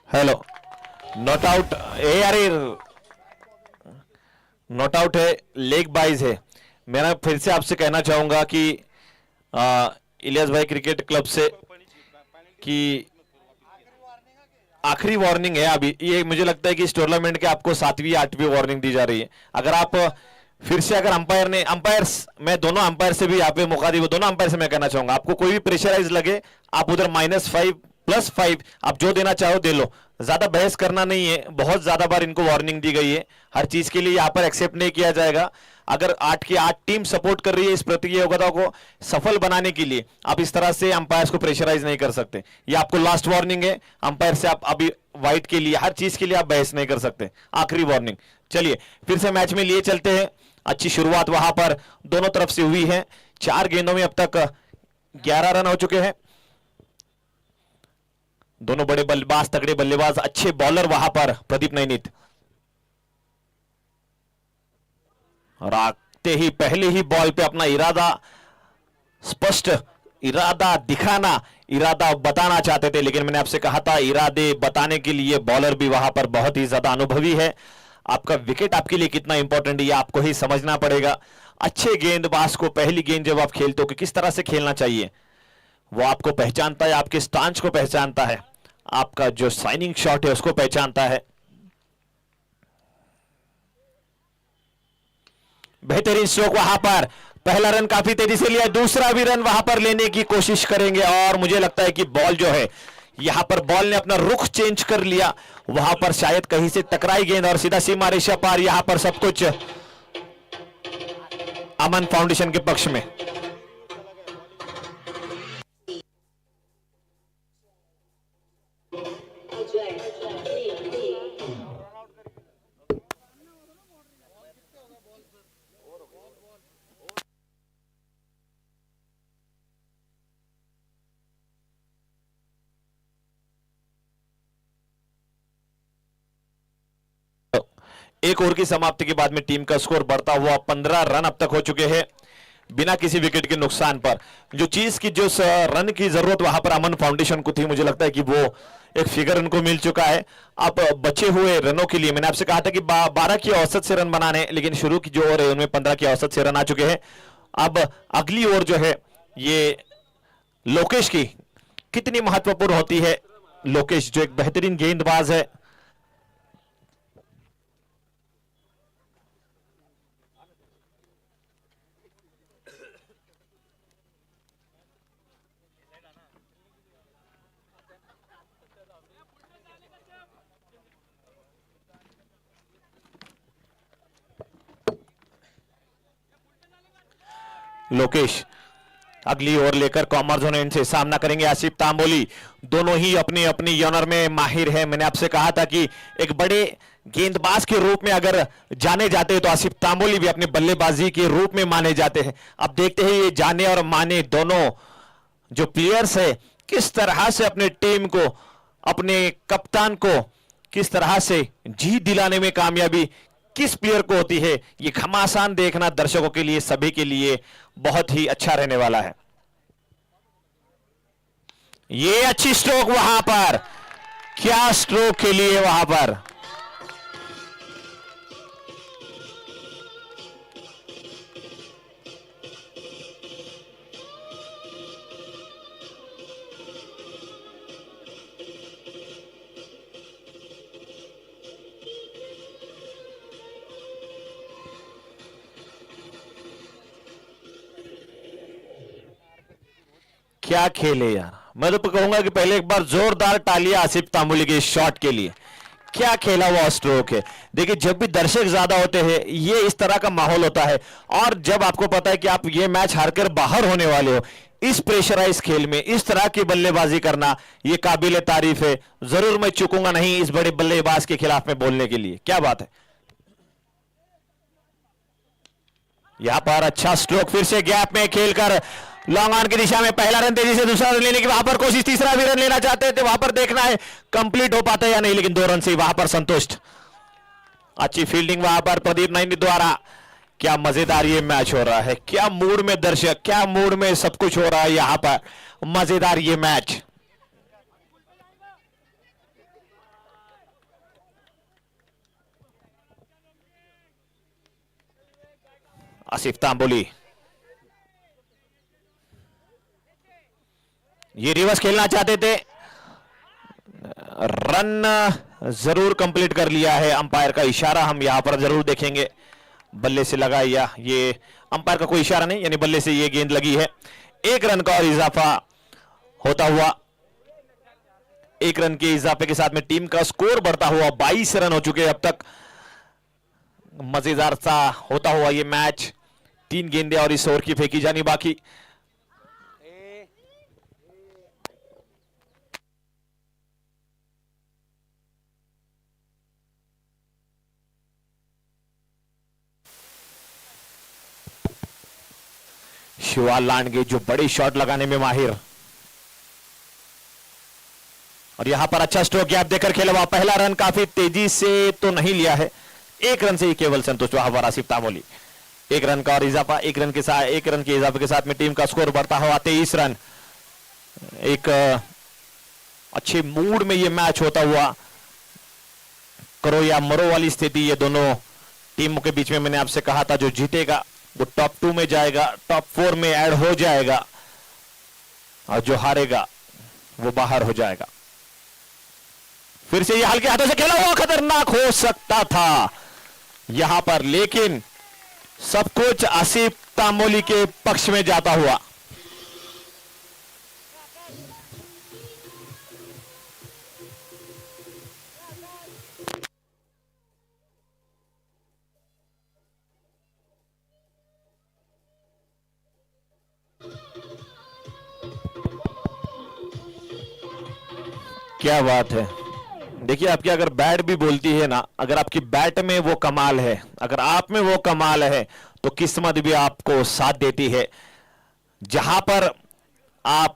हेलो, नॉट आउट, ए अरे नॉट आउट है, लेग बाइज है। मैं फिर से आपसे कहना चाहूंगा कि इलियास भाई क्रिकेट क्लब से कि आखिरी वार्निंग है अभी ये। मुझे लगता है कि इस टूर्नामेंट के आपको 7वीं 8वीं वार्निंग दी जा रही है। अगर आप फिर से अगर अंपायर ने, अंपायर्स मैं दोनों अंपायर से भी यहाँ पे मौका दी, दोनों अंपायर से मैं कहना चाहूंगा आपको कोई भी प्रेशराइज लगे आप उधर -5 +5 आप जो देना चाहो दे लो, ज्यादा बहस करना नहीं है। बहुत ज्यादा बार इनको वार्निंग दी गई है, हर चीज के लिए यहाँ पर एक्सेप्ट नहीं किया जाएगा। अगर 8 की 8 टीम सपोर्ट कर रही है इस प्रतियोगिता को सफल बनाने के लिए, आप इस तरह से अंपायर्स को प्रेशराइज नहीं कर सकते। ये आपको लास्ट वार्निंग है, अंपायर से आप अभी वाइट के लिए हर चीज के लिए आप बहस नहीं कर सकते, आखिरी वार्निंग। चलिए फिर से मैच में लिए चलते हैं। अच्छी शुरुआत वहां पर दोनों तरफ से हुई है, 4 गेंदों में अब तक 11 रन हो चुके हैं। दोनों बड़े बल्लेबाज, तगड़े बल्लेबाज, अच्छे बॉलर वहां पर प्रदीप नैनित। और आते ही पहले ही बॉल पे अपना इरादा, स्पष्ट इरादा दिखाना, इरादा बताना चाहते थे, लेकिन मैंने आपसे कहा था इरादे बताने के लिए बॉलर भी वहां पर बहुत ही ज्यादा अनुभवी है। आपका विकेट आपके लिए कितना इंपॉर्टेंट है ये आपको ही समझना पड़ेगा। अच्छे गेंदबाज को पहली गेंद जब आप खेलते हो कि किस तरह से खेलना चाहिए वो आपको पहचानता है, आपके स्टांस को पहचानता है, आपका जो साइनिंग शॉट है उसको पहचानता है। बेहतरीन स्ट्रोक वहां पर, पहला रन काफी तेजी से लिया, दूसरा भी रन वहां पर लेने की कोशिश करेंगे। और मुझे लगता है कि बॉल जो है यहां पर बॉल ने अपना रुख चेंज कर लिया, वहां पर शायद कहीं से टकराई गेंद और सीधा सीमा रेखा पार। यहां पर सब कुछ अमन फाउंडेशन के पक्ष में। एक ओवर की समाप्ति के बाद में टीम का स्कोर बढ़ता हुआ 15 रन अब तक हो चुके हैं बिना किसी विकेट के नुकसान पर। जो चीज की जो रन की जरूरत वहां पर अमन फाउंडेशन को थी, मुझे लगता है कि वो एक फिगर उनको मिल चुका है। अब बचे हुए रनों के लिए मैंने आपसे कहा था कि 12 की औसत से रन बनाने, लेकिन शुरू की जो ओवर है उनमें 15 की औसत से रन आ चुके हैं। अब अगली ओवर जो है ये लोकेश की कितनी महत्वपूर्ण होती है। लोकेश जो एक बेहतरीन गेंदबाज है, लोकेश अगली ओवर लेकर कॉमर जोन से सामना करेंगे आसिफ तांबोली। दोनों ही अपनी अपनी यॉनर में माहिर है। मैंने आपसे कहा था कि एक बड़े गेंदबाज के रूप में अगर जाने जाते हैं तो आसिफ तांबोली भी अपने बल्लेबाजी के रूप में माने जाते हैं। अब देखते हैं ये जाने और माने दोनों जो प्लेयर्स है किस तरह से अपने टीम को, अपने कप्तान को किस तरह से जीत दिलाने में कामयाबी किस प्लेयर को होती है। ये घमासान देखना दर्शकों के लिए, सभी के लिए बहुत ही अच्छा रहने वाला है। ये अच्छी स्ट्रोक वहां पर, क्या स्ट्रोक के लिए वहां पर। क्या खेल है यार। मैं तो कहूंगा कि पहले एक बार जोरदार तालियां आसिफ तांबुली के शॉट के लिए। क्या खेला हुआ स्ट्रोक है। देखिए जब भी दर्शक ज्यादा होते हैं ये इस तरह का माहौल होता है, और जब आपको पता है कि आप ये मैच हारकर बाहर होने वाले हो, इस प्रेशराइज खेल में इस तरह की बल्लेबाजी करना ये काबिल तारीफ है। जरूर मैं चूकूंगा नहीं इस बड़े बल्लेबाज के खिलाफ में बोलने के लिए। क्या बात है। यहां पर अच्छा स्ट्रोक, फिर से गैप में खेलकर लॉन्ग ऑन की दिशा में पहला रन तेजी से दूसरा रन लेने की वहां पर कोशिश, तीसरा भी रन लेना चाहते थे, वहां पर देखना है कंप्लीट हो पाता है या नहीं, लेकिन 2 रन से वहां पर संतुष्ट। अच्छी फील्डिंग वहां पर प्रदीप नैनी द्वारा। क्या मजेदार ये मैच हो रहा है, क्या मूड में दर्शक, क्या मूड में सब कुछ हो रहा है यहां पर। मजेदार ये मैच। आसिफ तांबुली ये रिवर्स खेलना चाहते थे, रन जरूर कंप्लीट कर लिया है। अंपायर का इशारा हम यहां पर जरूर देखेंगे। बल्ले से लगा या ये अंपायर का कोई इशारा नहीं, यानी बल्ले से ये गेंद लगी है। 1 रन का और इजाफा होता हुआ, 1 रन के इजाफे के साथ में टीम का स्कोर बढ़ता हुआ 22 रन हो चुके हैं अब तक। मजेदार सा होता हुआ ये मैच। 3 गेंदें और इस ओवर की फेंकी जानी बाकी। शिवाल लांडगे जो बड़ी शॉट लगाने में माहिर, और यहां पर अच्छा स्ट्रोक गैप देकर खेला हुआ। पहला रन काफी तेजी से तो नहीं लिया है, 1 रन से ही केवल संतुष्ट वहां पर आसिफ तांबुली। 1 रन का और इजाफा, 1 रन के साथ, 1 रन के इजाफे के साथ में टीम का स्कोर बढ़ता हुआ 23 रन। एक अच्छे मूड में ये मैच होता हुआ, करो या मरो वाली स्थिति ये दोनों टीमों के बीच में। मैंने आपसे कहा था जो जीतेगा वो टॉप 2 में जाएगा, टॉप 4 में ऐड हो जाएगा, और जो हारेगा वो बाहर हो जाएगा। फिर से ये हल्के हाथों से खेला हुआ खतरनाक हो सकता था यहां पर, लेकिन सब कुछ आसिफ तांबुली के पक्ष में जाता हुआ। क्या बात है। देखिए आपकी अगर बैट भी बोलती है ना, अगर आपकी बैट में वो कमाल है, अगर आप में वो कमाल है, तो किस्मत भी आपको साथ देती है। जहां पर आप,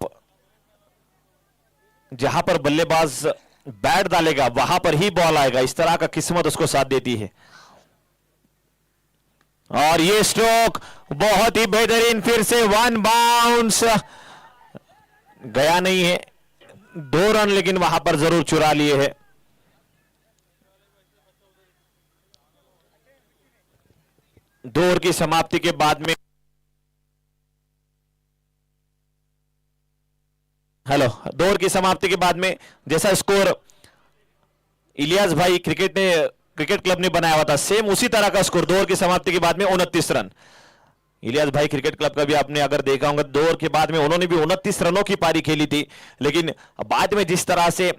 जहां पर बल्लेबाज बैट डालेगा वहां पर ही बॉल आएगा, इस तरह का किस्मत उसको साथ देती है। और ये स्ट्रोक बहुत ही बेहतरीन, फिर से 1 बाउंस गया नहीं है, 2 रन लेकिन वहां पर जरूर चुरा लिए हैं। दो ओवर की समाप्ति के बाद में, हेलो, 2 ओवर की समाप्ति के बाद में जैसा स्कोर इलियास भाई क्रिकेट क्लब ने बनाया हुआ था, सेम उसी तरह का स्कोर 2 ओवर की समाप्ति के बाद में 29 रन। इलियास भाई क्रिकेट क्लब का भी आपने अगर देखा होगा, 2 ओवर के बाद में उन्होंने भी 29 रनों की पारी खेली थी, लेकिन बाद में जिस तरह से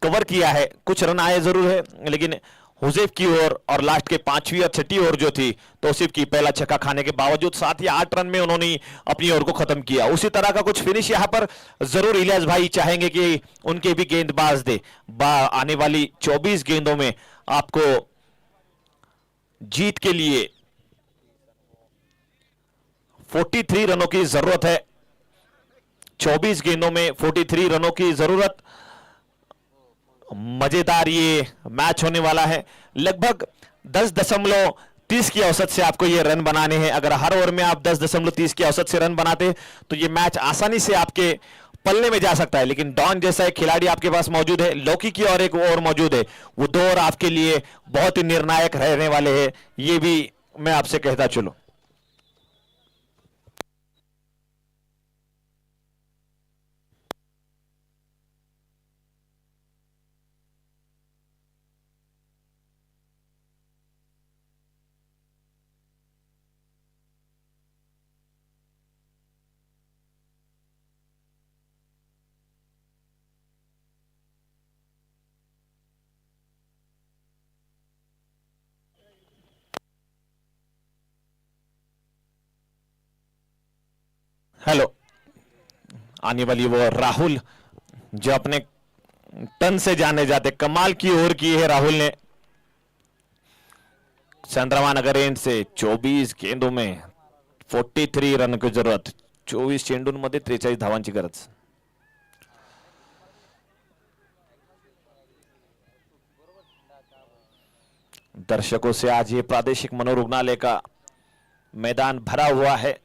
कवर किया है, कुछ रन आए जरूर है, लेकिन हुजैफ की ओर और लास्ट के 5वीं और 6ठी ओवर जो थी तौसीफ की, पहला छक्का खाने के बावजूद 7 या 8 रन में उन्होंने अपनी ओवर को खत्म किया। उसी तरह का कुछ फिनिश यहां पर जरूर इलियास भाई चाहेंगे कि उनके भी गेंदबाज दे। आने वाली 24 गेंदों में आपको जीत के लिए 43 रनों की जरूरत है। 24 गेंदों में 43 रनों की जरूरत। मजेदार ये मैच होने वाला है। लगभग 10.30 की औसत से आपको ये रन बनाने हैं। अगर हर ओवर में आप 10.30 की औसत से रन बनाते तो ये मैच आसानी से आपके पल्ले में जा सकता है, लेकिन डॉन जैसा एक खिलाड़ी आपके पास मौजूद है, लौकी की और एक ओवर मौजूद है, वो 2 ओवर आपके लिए बहुत ही निर्णायक रहने वाले हैं, ये भी मैं आपसे कहता चलूं। हेलो, आने वाली वो राहुल जो अपने टन से जाने जाते, कमाल की ओवर की है राहुल ने। चंद्रमा नगर एंड से 24 गेंदों में 43 रन की जरूरत, 24 चेंडूंमध्ये 43 धावांची गरज। दर्शकों से आज ये प्रादेशिक मनोरुग्णालय का मैदान भरा हुआ है।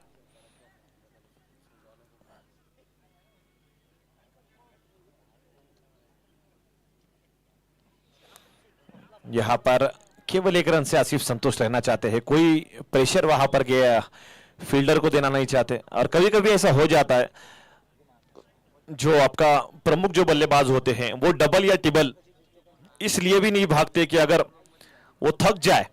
यहां पर केवल एक रन से आसिफ संतुष्ट रहना चाहते हैं, कोई प्रेशर वहां पर गया फील्डर को देना नहीं चाहते। और कभी कभी ऐसा हो जाता है, जो आपका प्रमुख जो बल्लेबाज होते हैं वो डबल या ट्रिबल इसलिए भी नहीं भागते कि अगर वो थक जाए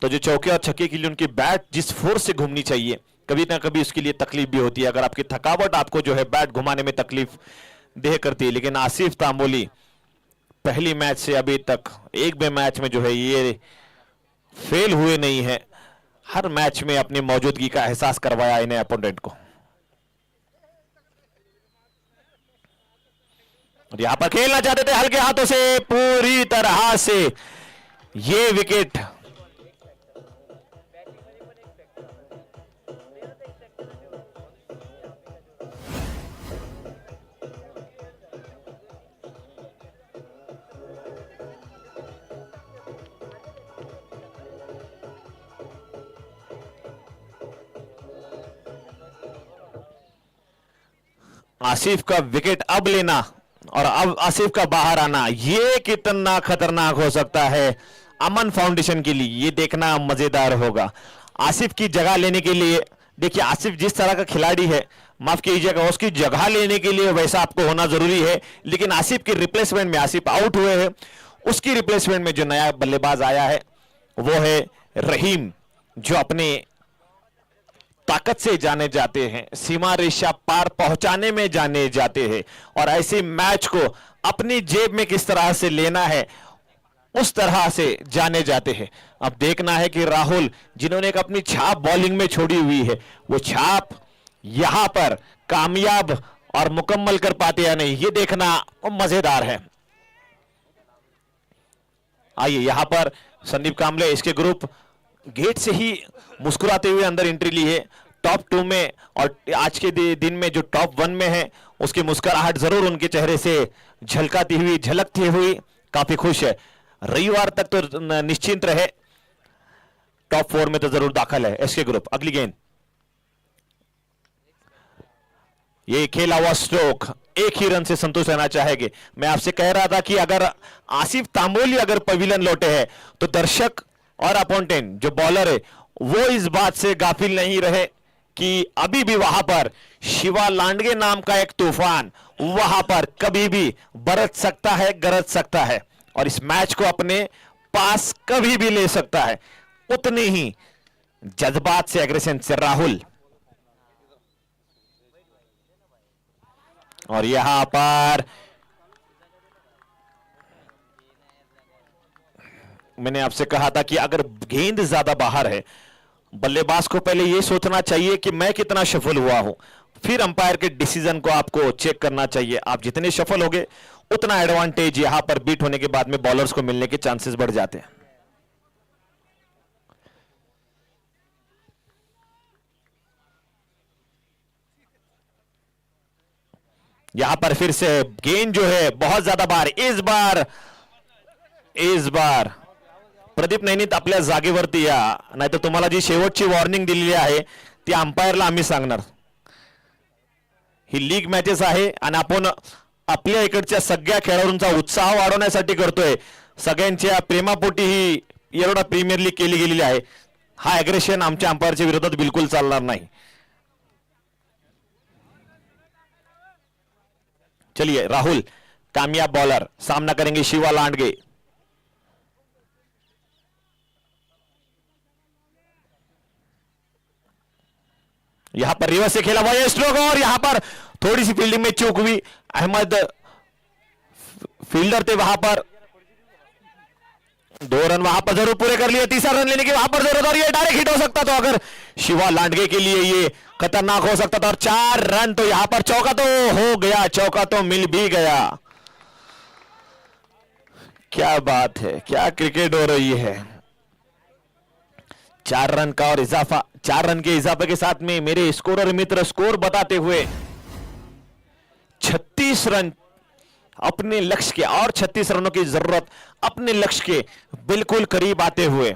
तो जो चौके और छक्के के लिए उनकी बैट जिस फोर्स से घूमनी चाहिए, कभी ना कभी उसके लिए तकलीफ भी होती है। अगर आपकी थकावट आपको जो है बैट घुमाने में तकलीफ देह करती है। लेकिन आसिफ तांबोली पहली मैच से अभी तक एक भी मैच में जो है ये फेल हुए नहीं है, हर मैच में अपनी मौजूदगी का एहसास करवाया इन्हें अपोनेंट को। और यहां पर खेलना चाहते थे हल्के हाथों से, पूरी तरह से ये विकेट आसिफ का विकेट अब लेना और अब आसिफ का बाहर आना, ये कितना खतरनाक हो सकता है अमन फाउंडेशन के लिए, ये देखना मजेदार होगा। आसिफ की जगह लेने के लिए, देखिए आसिफ जिस तरह का खिलाड़ी है, माफ कीजिएगा, उसकी जगह लेने के लिए वैसा आपको होना जरूरी है। लेकिन आसिफ की रिप्लेसमेंट में, आसिफ आउट हुए हैं, उसकी रिप्लेसमेंट में जो नया बल्लेबाज आया है वो है रहीम, जो अपने ताकत से जाने जाते हैं, सीमा रेखा पार पहुंचाने में जाने जाते हैं। और ऐसे मैच को अपनी जेब में किस तरह से लेना है उस तरह से जाने जाते हैं। अब देखना है कि राहुल, जिन्होंने एक अपनी छाप बॉलिंग में छोड़ी हुई है, वो छाप यहां पर कामयाब और मुकम्मल कर पाते या नहीं, ये देखना मजेदार है। आइए यहां पर संदीप कांबले, इसके ग्रुप गेट से ही मुस्कुराते हुए अंदर एंट्री ली है टॉप 2 में। और आज के दिन में जो टॉप 1 में है उसकी मुस्कुराहट जरूर उनके चेहरे से झलकती हुई काफी खुश है। रविवार तक तो निश्चिंत रहे, टॉप 4 में तो जरूर दाखिल है एसके ग्रुप। अगली गेंद, ये खेला हुआ स्ट्रोक, एक ही रन से संतुष्ट रहना चाहेंगे। मैं आपसे कह रहा था कि अगर आसिफ तांबोली अगर पवेलियन लौटे हैं तो दर्शक और अपोनेंट जो बॉलर है वो इस बात से गाफिल नहीं रहे कि अभी भी वहां पर शिवा लांडगे नाम का एक तूफान वहां पर कभी भी बरस सकता है, गरज सकता है और इस मैच को अपने पास कभी भी ले सकता है। उतने ही जज्बात से, एग्रेशन से राहुल, और यहां पर मैंने आपसे कहा था कि अगर गेंद ज्यादा बाहर है, बल्लेबाज को पहले यह सोचना चाहिए कि मैं कितना सफल हुआ हूं, फिर अंपायर के डिसीजन को आपको चेक करना चाहिए। आप जितने सफल होगे उतना एडवांटेज यहां पर बीट होने के बाद में बॉलर्स को मिलने के चांसेस बढ़ जाते हैं। यहां पर फिर से गेंद जो है बहुत ज्यादा बार, इस बार प्रदीप नैनीत आपल्या जागेवरती या, नाहीतर तुम्हाला जी शेवटची वॉर्निंग दिलेली आहे ती अंपायरला आम्ही सांगणार। ही लीग मॅचेस आहे आणि आपण आपल्या इकडच्या सगळ्या खेळाडूंचा उत्साह वाढवण्यासाठी करतोय, सगळ्यांच्या प्रेमापोटी ही येरवडा प्रीमियर लीग केली गेलेली आहे। हा अग्रेशन आमच्या अंपायरच्या विरोधात बिलकुल चालणार नाही। चलिए राहुल कामयाब बॉलर, सामना करेंगे शिवा लांडगे। यहां पर रिवर्स से खेला हुआ ये स्ट्रोक और यहां पर थोड़ी सी फील्डिंग में चूक हुई। अहमद फील्डर थे वहां पर, 2 रन वहां पर जरूर पूरे कर लिए, तीसरा रन लेने की वहां पर जरूरत और ये डायरेक्ट हिट हो सकता। तो अगर शिवा लांडगे के लिए ये खतरनाक हो सकता था। और 4 रन, तो यहां पर चौका तो हो गया, चौका तो मिल भी गया। क्या बात है, क्या क्रिकेट हो रही है। 4 रन का और इजाफा, 4 रन के इजाफे के साथ में मेरे स्कोरर मित्र स्कोर बताते हुए 36 रन अपने लक्ष्य के, और 36 रनों की जरूरत अपने लक्ष्य के बिल्कुल करीब आते हुए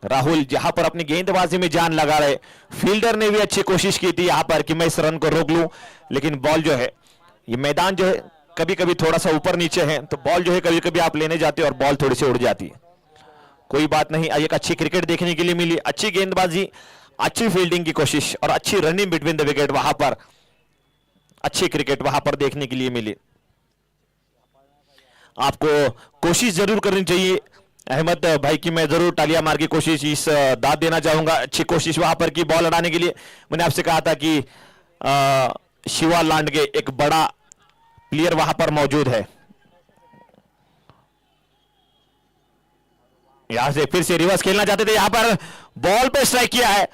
राहुल जहां पर अपनी गेंदबाजी में जान लगा रहे। फील्डर ने भी अच्छी कोशिश की थी यहां पर कि मैं इस रन को रोक लूं, लेकिन बॉल जो है, ये मैदान जो है कभी कभी थोड़ा सा ऊपर नीचे है, तो बॉल जो है कभी कभी आप लेने जाते हो और बॉल थोड़ी सी उड़ जाती है। कोई बात नहीं, एक अच्छी क्रिकेट देखने के लिए मिली, अच्छी गेंदबाजी, अच्छी फील्डिंग की कोशिश और अच्छी रनिंग बिटवीन द विकेट, वहां पर अच्छी क्रिकेट वहां पर देखने के लिए मिली। आपको कोशिश जरूर करनी चाहिए अहमद भाई की, मैं जरूर तालियां मार की कोशिश इस दाद देना चाहूंगा। अच्छी कोशिश वहां पर की बॉल अड़ाने के लिए। मैंने आपसे कहा था कि शिवा लांडगे एक बड़ा प्लेयर वहां पर मौजूद है। यहां से फिर से रिवर्स खेलना चाहते थे, यहां पर बॉल पे स्ट्राइक किया है,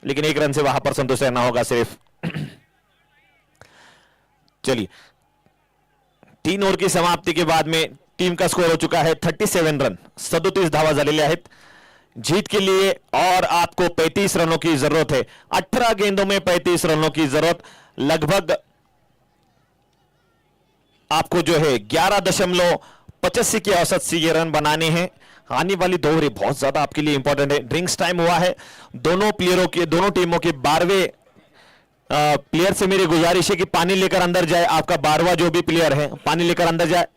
लेकिन 1 रन से वहां पर संतुष्ट रहना होगा सिर्फ। चलिए, 3 ओवर की समाप्ति के बाद में टीम का स्कोर हो चुका है 37 रन, 37 धावा झालेल्या आहेत जीत के लिए, और आपको 35 रनों की जरूरत है। 18 गेंदों में 35 रनों की जरूरत, लगभग आपको जो है 11.85 की औसत से ये रन बनाने हैं। आने वाली 2 ओवर बहुत ज्यादा आपके लिए इंपॉर्टेंट है। ड्रिंक्स टाइम हुआ है, दोनों प्लेयरों के, दोनों टीमों के 12वें प्लेयर से मेरी गुजारिश है कि पानी लेकर अंदर जाए। आपका 12वां जो भी प्लेयर है पानी लेकर अंदर जाए।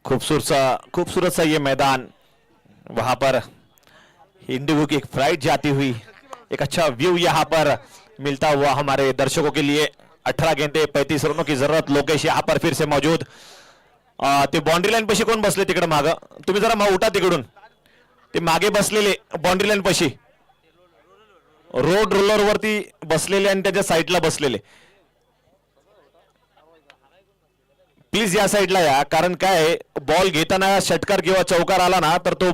खूबसूरत सा ये मैदान, वहां पर इंडिगो की एक फ्लाइट जाती हुई, एक अच्छा व्यू यहां पर मिलता हुआ हमारे दर्शकों के लिए। 18 गेंदे 35 रनों की जरूरत। लोकेश यहां पर फिर से मौजूद। ते बाउंड्री लाईन पशी कोण बसले तिकडे माग, तुम्ही जरा उठा तिकडून, ते मागे बसलेले बाउंड्री लाईन पशी रोड रोलर वरती बसलेले आणि त्याच्या साईडला बसलेले, प्लीज या साईडला या, कारण काय बॉल घेताना षटकार किंवा चौकार आला ना तर तो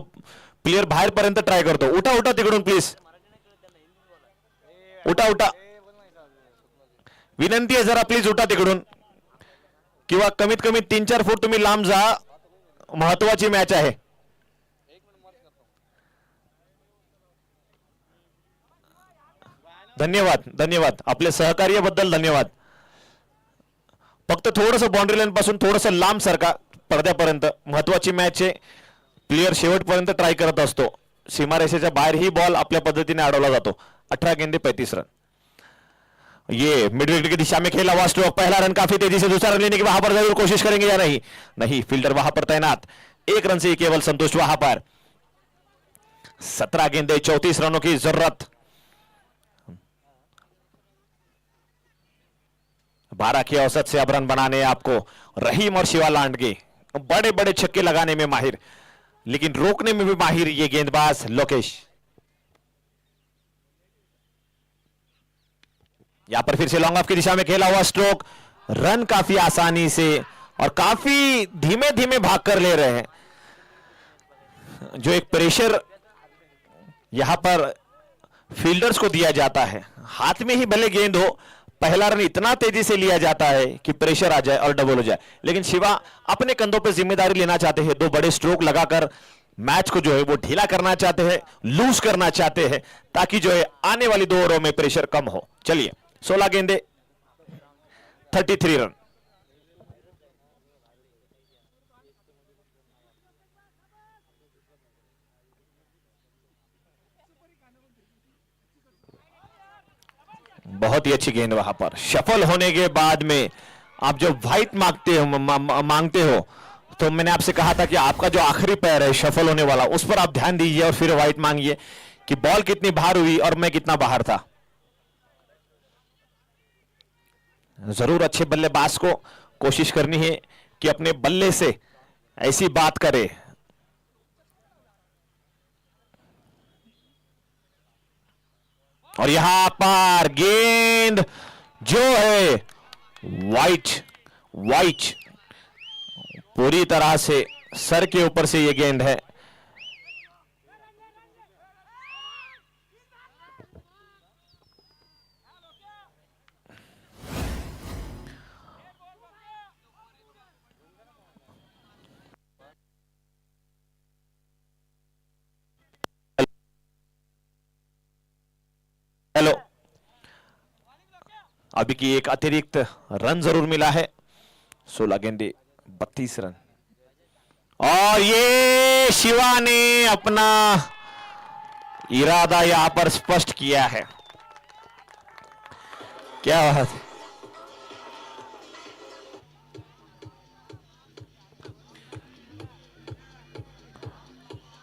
प्लेयर बाहेर पर्यंत ट्राय करतो। उठा उठा तिकडून प्लीज, उठा उठा, विनंती आहे जरा प्लीज उठा तिकडून, किंवा कमीत कमी 3-4 फूट तुम्ही लांब जा, महत्वाची मॅच आहे। धन्यवाद धन्यवाद, आपले सहकार्याबद्दल धन्यवाद। फक्त थोडंसं बाउंड्री लाईन पासून थोडंसं लांब सरका पडद्यापर्यंत, महत्वाची मॅच आहे, प्लेयर शेवटपर्यंत ट्राय करत असतो। सीमारेषेच्या बाहेर ही बॉल आपल्या पद्धतीने अडवला जातो। 18 गेंदे 35 रन। ये मिड विकेट की दिशा में खेला हुआ स्ट्रोक, पहला रन काफी तेजी से, दूसरा रन लेने की वहां पर जरूर कोशिश करेंगे या नहीं, नहीं, फील्डर वहां पर तैनात, 1 रन से केवल संतुष्ट वहां पर। 17 गेंदे 34 रनों की जरूरत। 12 की औसत से अब रन बनाने आपको। रहीम और शिवा लांडगे बड़े बड़े छक्के लगाने में माहिर, लेकिन रोकने में भी माहिर ये गेंदबाज लोकेश। यहां पर फिर से लॉन्ग ऑफ की दिशा में खेला हुआ स्ट्रोक, रन काफी आसानी से और काफी धीमे धीमे भाग कर ले रहे हैं। जो एक प्रेशर यहां पर फील्डर्स को दिया जाता है, हाथ में ही भले गेंद हो, पहला रन इतना तेजी से लिया जाता है कि प्रेशर आ जाए और डबल हो जाए। लेकिन शिवा अपने कंधों पर जिम्मेदारी लेना चाहते हैं, दो बड़े स्ट्रोक लगाकर मैच को जो है वो ढीला करना चाहते हैं, लूज करना चाहते हैं, ताकि जो है आने वाली 2 ओवरों में प्रेशर कम हो। चलिए 16 गेंदे 33 रन। बहुत ही अच्छी गेंद वहां पर। शफल होने के बाद में आप जो वाइट मांगते हो, तो मैंने आपसे कहा था कि आपका जो आखिरी पैर है शफल होने वाला, उस पर आप ध्यान दीजिए और फिर वाइट मांगिए कि बॉल कितनी बाहर हुई और मैं कितना बाहर था। जरूर अच्छे बल्लेबाज को कोशिश करनी है कि अपने बल्ले से ऐसी बात करे। और यहां पर गेंद जो है वाइट पूरी तरह से सर के ऊपर से ये गेंद है। हेलो, अभी की एक अतिरिक्त रन जरूर मिला है। 16 गेंदे 32 रन। और ये शिवा ने अपना इरादा यहां पर स्पष्ट किया है। क्या बात है।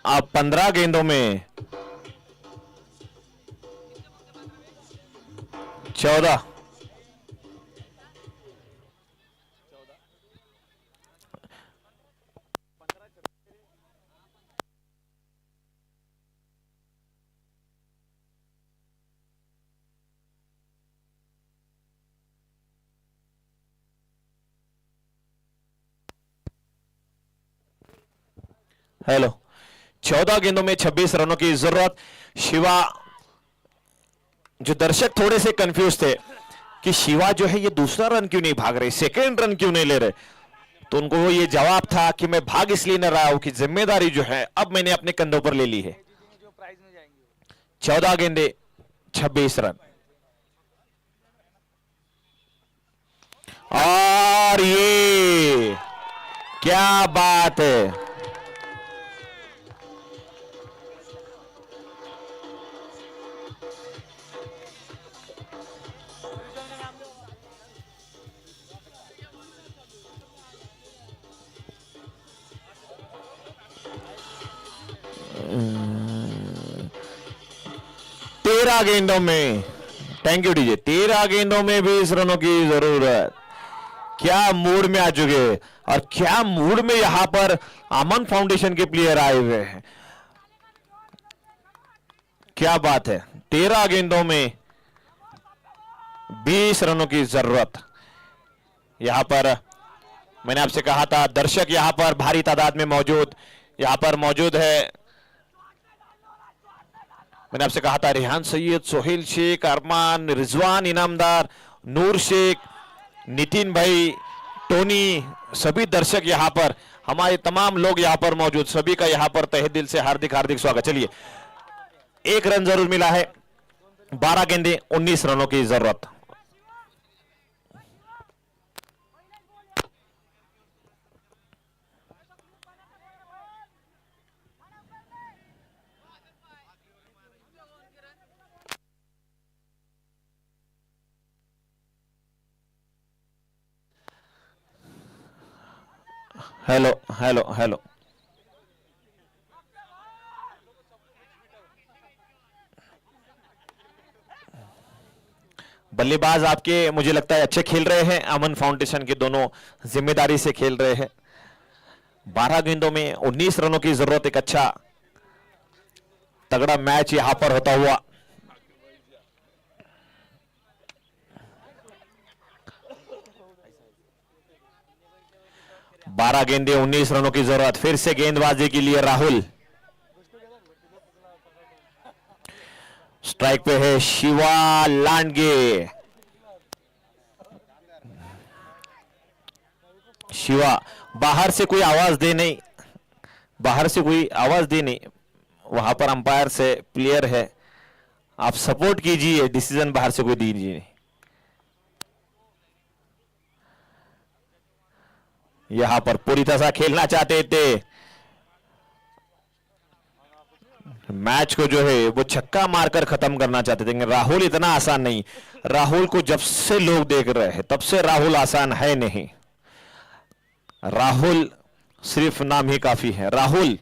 अब 15 गेंदों में 14। हेलो, 14 गेंदों में 26 रनों की जरूरत। शिवा, जो दर्शक थोड़े से कंफ्यूज थे कि शिवा जो है ये दूसरा रन क्यों नहीं भाग रहे, सेकंड रन क्यों नहीं ले रहे, तो उनको ये जवाब था कि मैं भाग इसलिए न रहा हूं कि जिम्मेदारी जो है अब मैंने अपने कंधों पर ले ली है। 14 गेंदे 26 रन। और ये क्या बात है। तेरह गेंदों में, थैंक यू डीजे, 13 गेंदों में 20 रनों की जरूरत। क्या मूड में आ चुके हैं और क्या मूड में यहां पर अमन फाउंडेशन के प्लेयर आए हुए हैं। क्या बात है। 13 गेंदों में 20 रनों की जरूरत। यहां पर मैंने आपसे कहा था दर्शक यहां पर भारी तादाद में मौजूद है। मैंने आपसे कहा था रेहान सैयद, सोहेल शेख, अरमान, रिजवान इनामदार, नूर शेख, नितिन भाई, टोनी, सभी दर्शक यहां पर, हमारे तमाम लोग यहां पर मौजूद, सभी का यहां पर तहे दिल से हार्दिक हार्दिक स्वागत। चलिए, 1 रन जरूर मिला है। 12 गेंदे 19 रनों की जरूरत। हेलो हेलो हेलो, बल्लेबाज आपके मुझे लगता है अच्छे खेल रहे हैं। अमन फाउंडेशन के दोनों जिम्मेदारी से खेल रहे हैं। 12 गेंदों में 19 रनों की जरूरत। एक अच्छा तगड़ा मैच यहां पर होता हुआ। 12 गेंदे 19 रनों की जरूरत। फिर से गेंदबाजी के लिए राहुल। स्ट्राइक पे है शिवा लांडगे। शिवा बाहर से कोई आवाज दे नहीं, बाहर से कोई आवाज दे नहीं, वहां पर अंपायर से प्लेयर है, आप सपोर्ट कीजिए, डिसीजन बाहर से कोई दीजिए। यहां पर पूरी तरह से खेलना चाहते थे, मैच को जो है वो छक्का मारकर खत्म करना चाहते थे, राहुल इतना आसान नहीं। राहुल को जब से लोग देख रहे हैं तब से राहुल आसान है नहीं। राहुल सिर्फ नाम ही काफी है। राहुल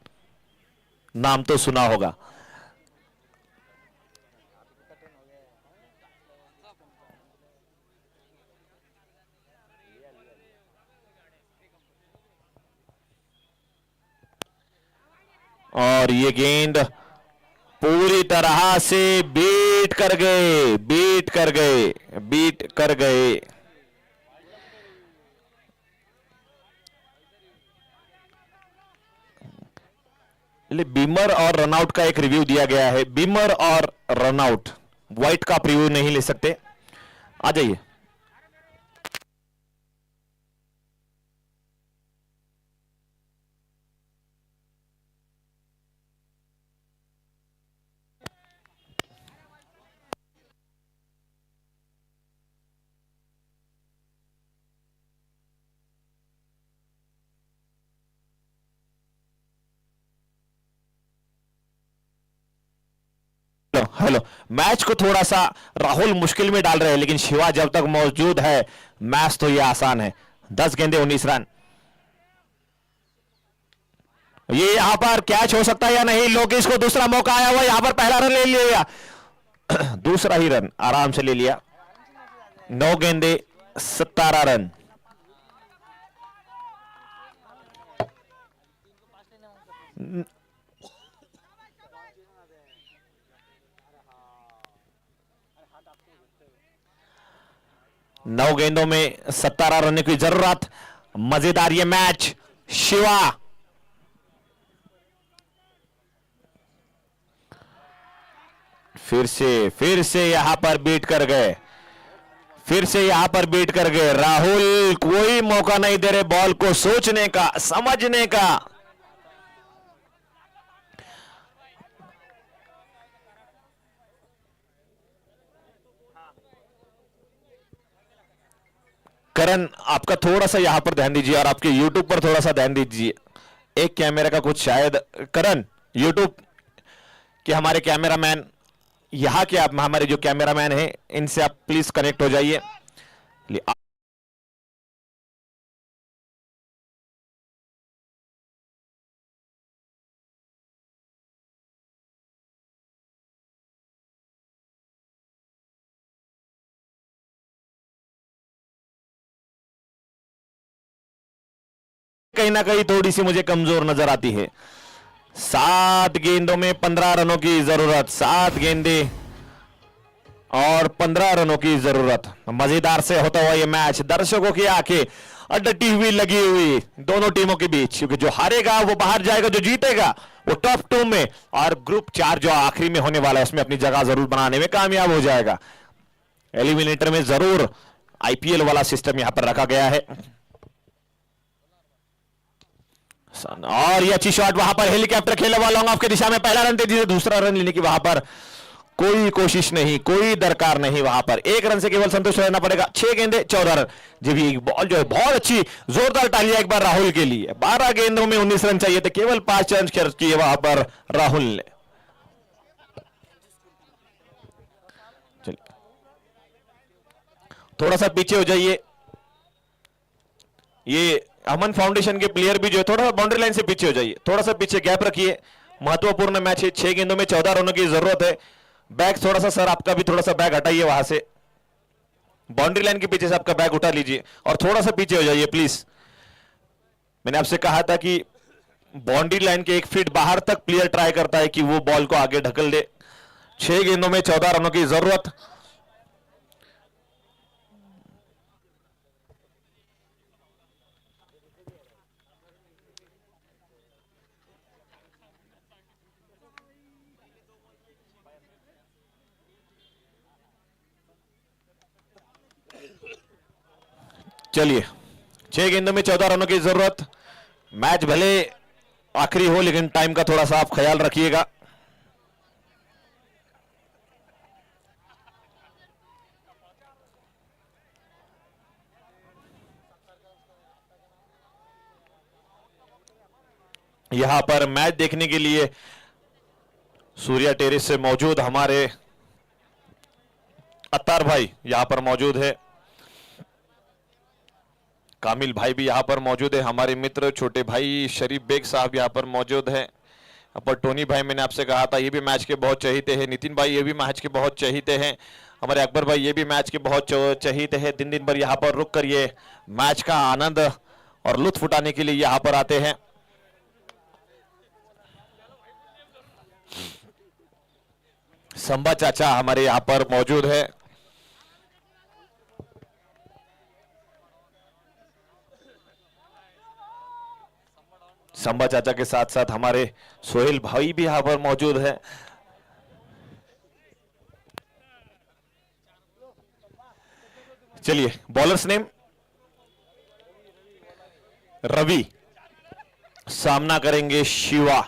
नाम तो सुना होगा। और ये गेंद पूरी तरह से बीट कर गए, बीट कर गए, बीट कर गए। बीमर और रनआउट का एक रिव्यू दिया गया है। बीमर और रनआउट, व्हाइट का रिव्यू नहीं ले सकते। आ जाइए। हेलो, मैच को थोड़ा सा राहुल मुश्किल में डाल रहे हैं, लेकिन शिवा जब तक मौजूद है मैच तो ये आसान है। 10 गेंदे 19 रन। ये यहां पर कैच हो सकता है या नहीं। लोकेश को दूसरा मौका आया हुआ, यहां पर पहला रन ले लिया दूसरा ही रन आराम से ले लिया। 9 गेंदे 17 रन। नौ गेंदों में 17 रन की जरूरत। मजेदार ये मैच। शिवा फिर से यहां पर बीट कर गए, फिर से यहां पर बीट कर गए। राहुल कोई मौका नहीं दे रहे बॉल को सोचने का, समझने का। करण, आपका थोड़ा सा यहां पर ध्यान दीजिए और आपके YouTube पर थोड़ा सा ध्यान दीजिए। एक कैमरे का कुछ शायद, करण YouTube के हमारे कैमरामैन, यहां के आप हमारे जो कैमरामैन हैं इनसे आप प्लीज कनेक्ट हो जाइए। कहीं ना कहीं थोड़ी सी मुझे कमजोर नजर आती है। 7 गेंदों में 15 रनों की जरूरत, 7 गेंदे और 15 रनों की जरूरत। मजेदार से होता हुआ यह मैच, दर्शकों की आंखें अडटी हुई लगी हुई दोनों टीमों के बीच, क्योंकि जो हारेगा वो बाहर जाएगा, जो जीतेगा वो टॉप 2 में, और ग्रुप 4 जो आखिरी में होने वाला है उसमें अपनी जगह जरूर बनाने में कामयाब हो जाएगा। एलिमिनेटर में जरूर आईपीएल वाला सिस्टम यहां पर रखा गया है। और ये अच्छी शॉट, वहां पर हेलीकॉप्टर खेला हुआ लॉन्ग ऑफ की दिशा में, पहला रन तेजी से, दूसरा रन लेने की वहां पर कोई कोशिश नहीं, कोई दरकार नहीं। वहां पर 1 रन से केवल संतुष्ट रहना पड़ेगा। 6 गेंदे 14 रन। जब ये बॉल जो है बहुत अच्छी, जोरदार तालियां एक बार राहुल के लिए। 12 गेंदों में 19 रन चाहिए थे, केवल 5 रन खर्च किए वहां पर राहुल ने। चलिए थोड़ा सा पीछे हो जाइए। ये अमन फाउंडेशन के प्लेयर भी जो है थोड़ा सा बाउंड्री लाइन से पीछे हो जाइए, थोड़ा सा पीछे गैप रखिए। महत्वपूर्ण मैच है। 6 गेंदों में 14 रनों की जरूरत है। बैग थोड़ा सा, सर आपका भी थोड़ा सा बैग हटाइए वहां से, बाउंड्री लाइन के पीछे से आपका बैग उठा लीजिए और थोड़ा सा पीछे हो जाइए प्लीज। मैंने आपसे कहा था कि बाउंड्री लाइन के 1 फीट बाहर तक प्लेयर ट्राई करता है कि वो बॉल को आगे ढकल दे। 6 गेंदों में 14 रनों की जरूरत। चलिए 6 गेंदों में 14 रनों की जरूरत। मैच भले आखिरी हो लेकिन टाइम का थोड़ा सा आप ख्याल रखिएगा। यहां पर मैच देखने के लिए सूर्या टेरेस से मौजूद हमारे अत्तार भाई यहां पर मौजूद है। कामिल भाई भी यहां पर मौजूद है। हमारे मित्र छोटे भाई शरीफ बेग साहब यहां पर मौजूद हैं। पर टोनी भाई मैंने आपसे कहा था ये भी मैच के बहुत चहीते हैं। नितिन भाई ये भी मैच के बहुत चहीते हैं। हमारे अकबर भाई ये भी मैच के बहुत चहीते हैं। दिन दिन भर यहाँ पर रुक कर ये मैच का आनंद और लुत्फ उठाने के लिए यहाँ पर आते हैं। संबा चाचा हमारे यहाँ पर मौजूद है। संबा चाचा के साथ साथ हमारे सोहेल भाई भी यहां पर मौजूद है। चलिए बॉलर्स नेम रवि, सामना करेंगे शिवा।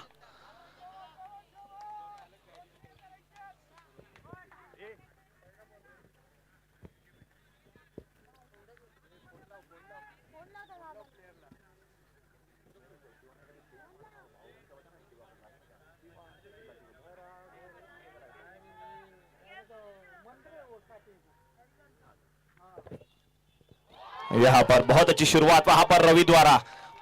यहां पर बहुत अच्छी शुरुआत वहां पर रवि द्वारा।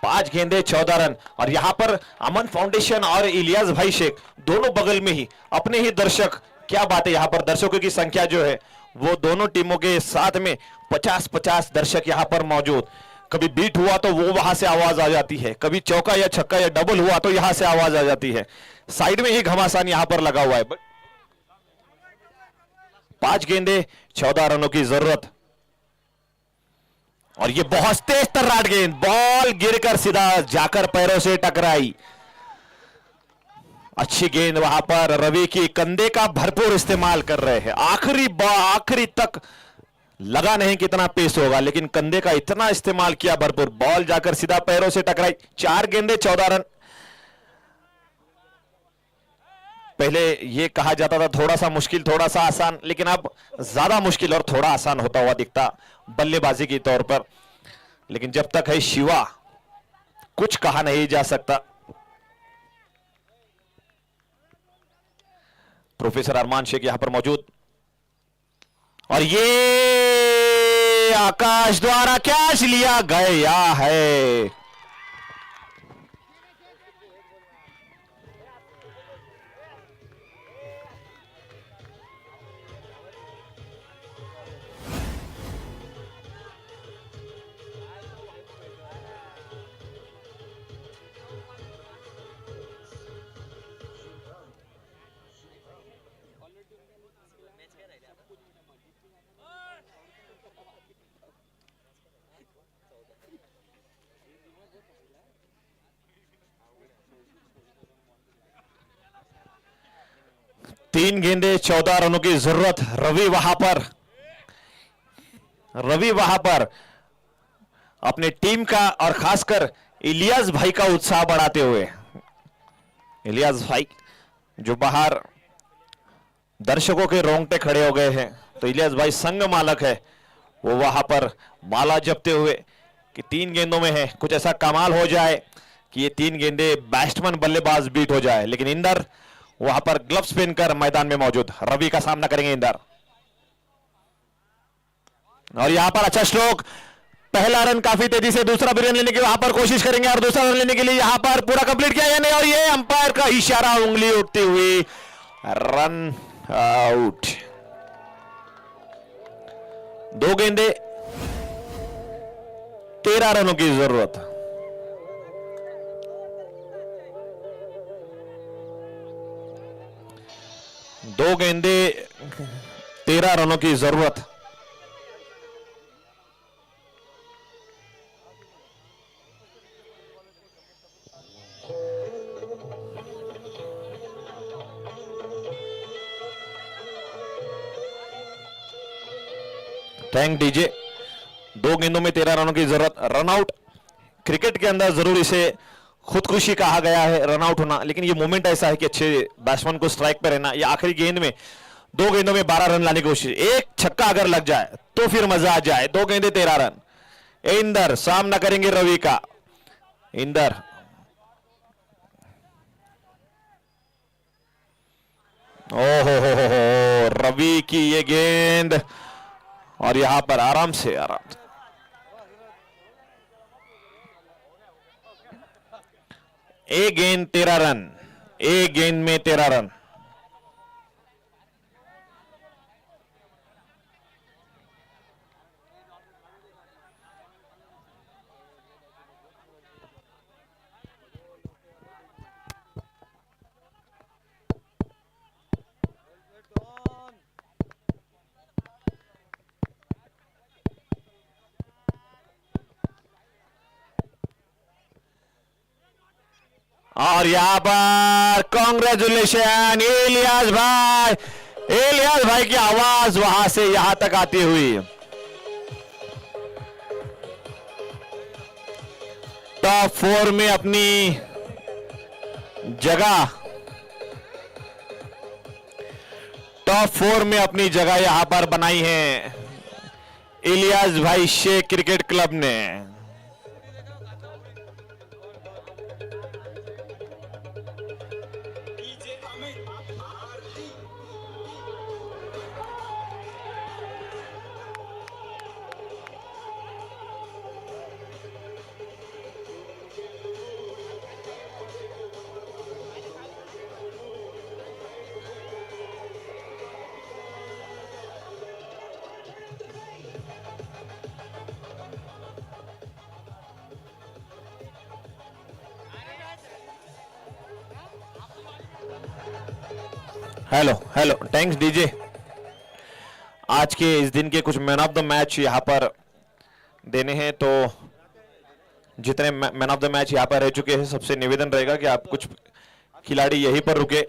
5 गेंदे 14 रन। और यहां पर अमन फाउंडेशन और इलियास भाई शेख दोनों बगल में ही अपने ही दर्शक, क्या बात है, यहां पर दर्शकों की संख्या जो है वो दोनों टीमों के साथ में 50-50 दर्शक यहां पर मौजूद। कभी बीट हुआ तो वो वहां से आवाज आ जाती है, कभी चौका या छक्का या डबल हुआ तो यहां से आवाज आ जाती है। साइड में ही घमासान यहां पर लगा हुआ है। 5 गेंदे 14 रनों की जरूरत। और ये बहुत तेज तर्राट गेंद, बॉल गिरकर सीधा जाकर पैरों से टकराई। अच्छी गेंद वहां पर रवि की कंधे का भरपूर इस्तेमाल कर रहे हैं। आखिरी तक लगा नहीं कितना पेस होगा लेकिन कंधे का इतना इस्तेमाल किया भरपूर, बॉल जाकर सीधा पैरों से टकराई। 4 गेंदे 14 रन। पहले ये कहा जाता था थोड़ा सा मुश्किल थोड़ा सा आसान, लेकिन अब ज्यादा मुश्किल और थोड़ा आसान होता हुआ दिखता बल्लेबाजी के तौर पर। लेकिन जब तक है शिवा कुछ कहा नहीं जा सकता। प्रोफेसर अरमान शेख यहां पर मौजूद। और ये आकाश द्वारा कैच लिया गया है। तीन गेंदे 14 रनों की जरूरत। रवि वहां पर अपने टीम का और खासकर इलियास भाई का उत्साह बढ़ाते हुए, इलियास भाई जो बाहर दर्शकों के रोंगटे खड़े हो गए हैं, तो इलियास भाई संघ मालक है, वो वहां पर माला जपते हुए कि 3 गेंदों में है कुछ ऐसा कमाल हो जाए कि ये 3 गेंदे बैट्समैन बल्लेबाज बीट हो जाए। लेकिन इंदर वहां पर ग्लव्स पहनकर मैदान में मौजूद। रवि का सामना करेंगे इंदर। और यहां पर अच्छा स्ट्रोक, पहला रन काफी तेजी से, दूसरा भी रन लेने की वहां पर कोशिश करेंगे और दूसरा रन लेने के लिए यहां पर पूरा कंप्लीट किया या नहीं। और ये अंपायर का इशारा, उंगली उठती हुई, रन आउट। 2 गेंदे 13 रनों की जरूरत। दो गेंदे 13 रनों की जरूरत। Thank DJ. 2 गेंदों में 13 रनों की जरूरत। रनआउट क्रिकेट के अंदर जरूर इसे खुदकुशी कहा गया है, रनआउट होना, लेकिन ये मोमेंट ऐसा है कि अच्छे बैट्समैन को स्ट्राइक पर रहना। ये आखिरी गेंद में 2 गेंदों में 12 रन लाने की कोशिश, एक छक्का अगर लग जाए तो फिर मजा आ जाए। 2 गेंदे 13 रन। इंदर सामना करेंगे रवि का। इंदर ओहो हो, रवि की ये गेंद और यहां पर आराम से एक गेंद 13 रन, एक गेंद में 13 रन। और यहां पर कांग्रेचुलेशन इलियास भाई की आवाज वहां से यहां तक आती हुई। टॉप 4 में अपनी जगह यहां पर बनाई है इलियास भाई शेख क्रिकेट क्लब ने। Hello thanks DJ. आज के इस दिन के कुछ मैन ऑफ द मैच यहां पर देने हैं, तो जितने मैन ऑफ द मैच यहां पर रह चुके हैं सबसे निवेदन रहेगा कि आप कुछ खिलाड़ी यहीं पर रुके।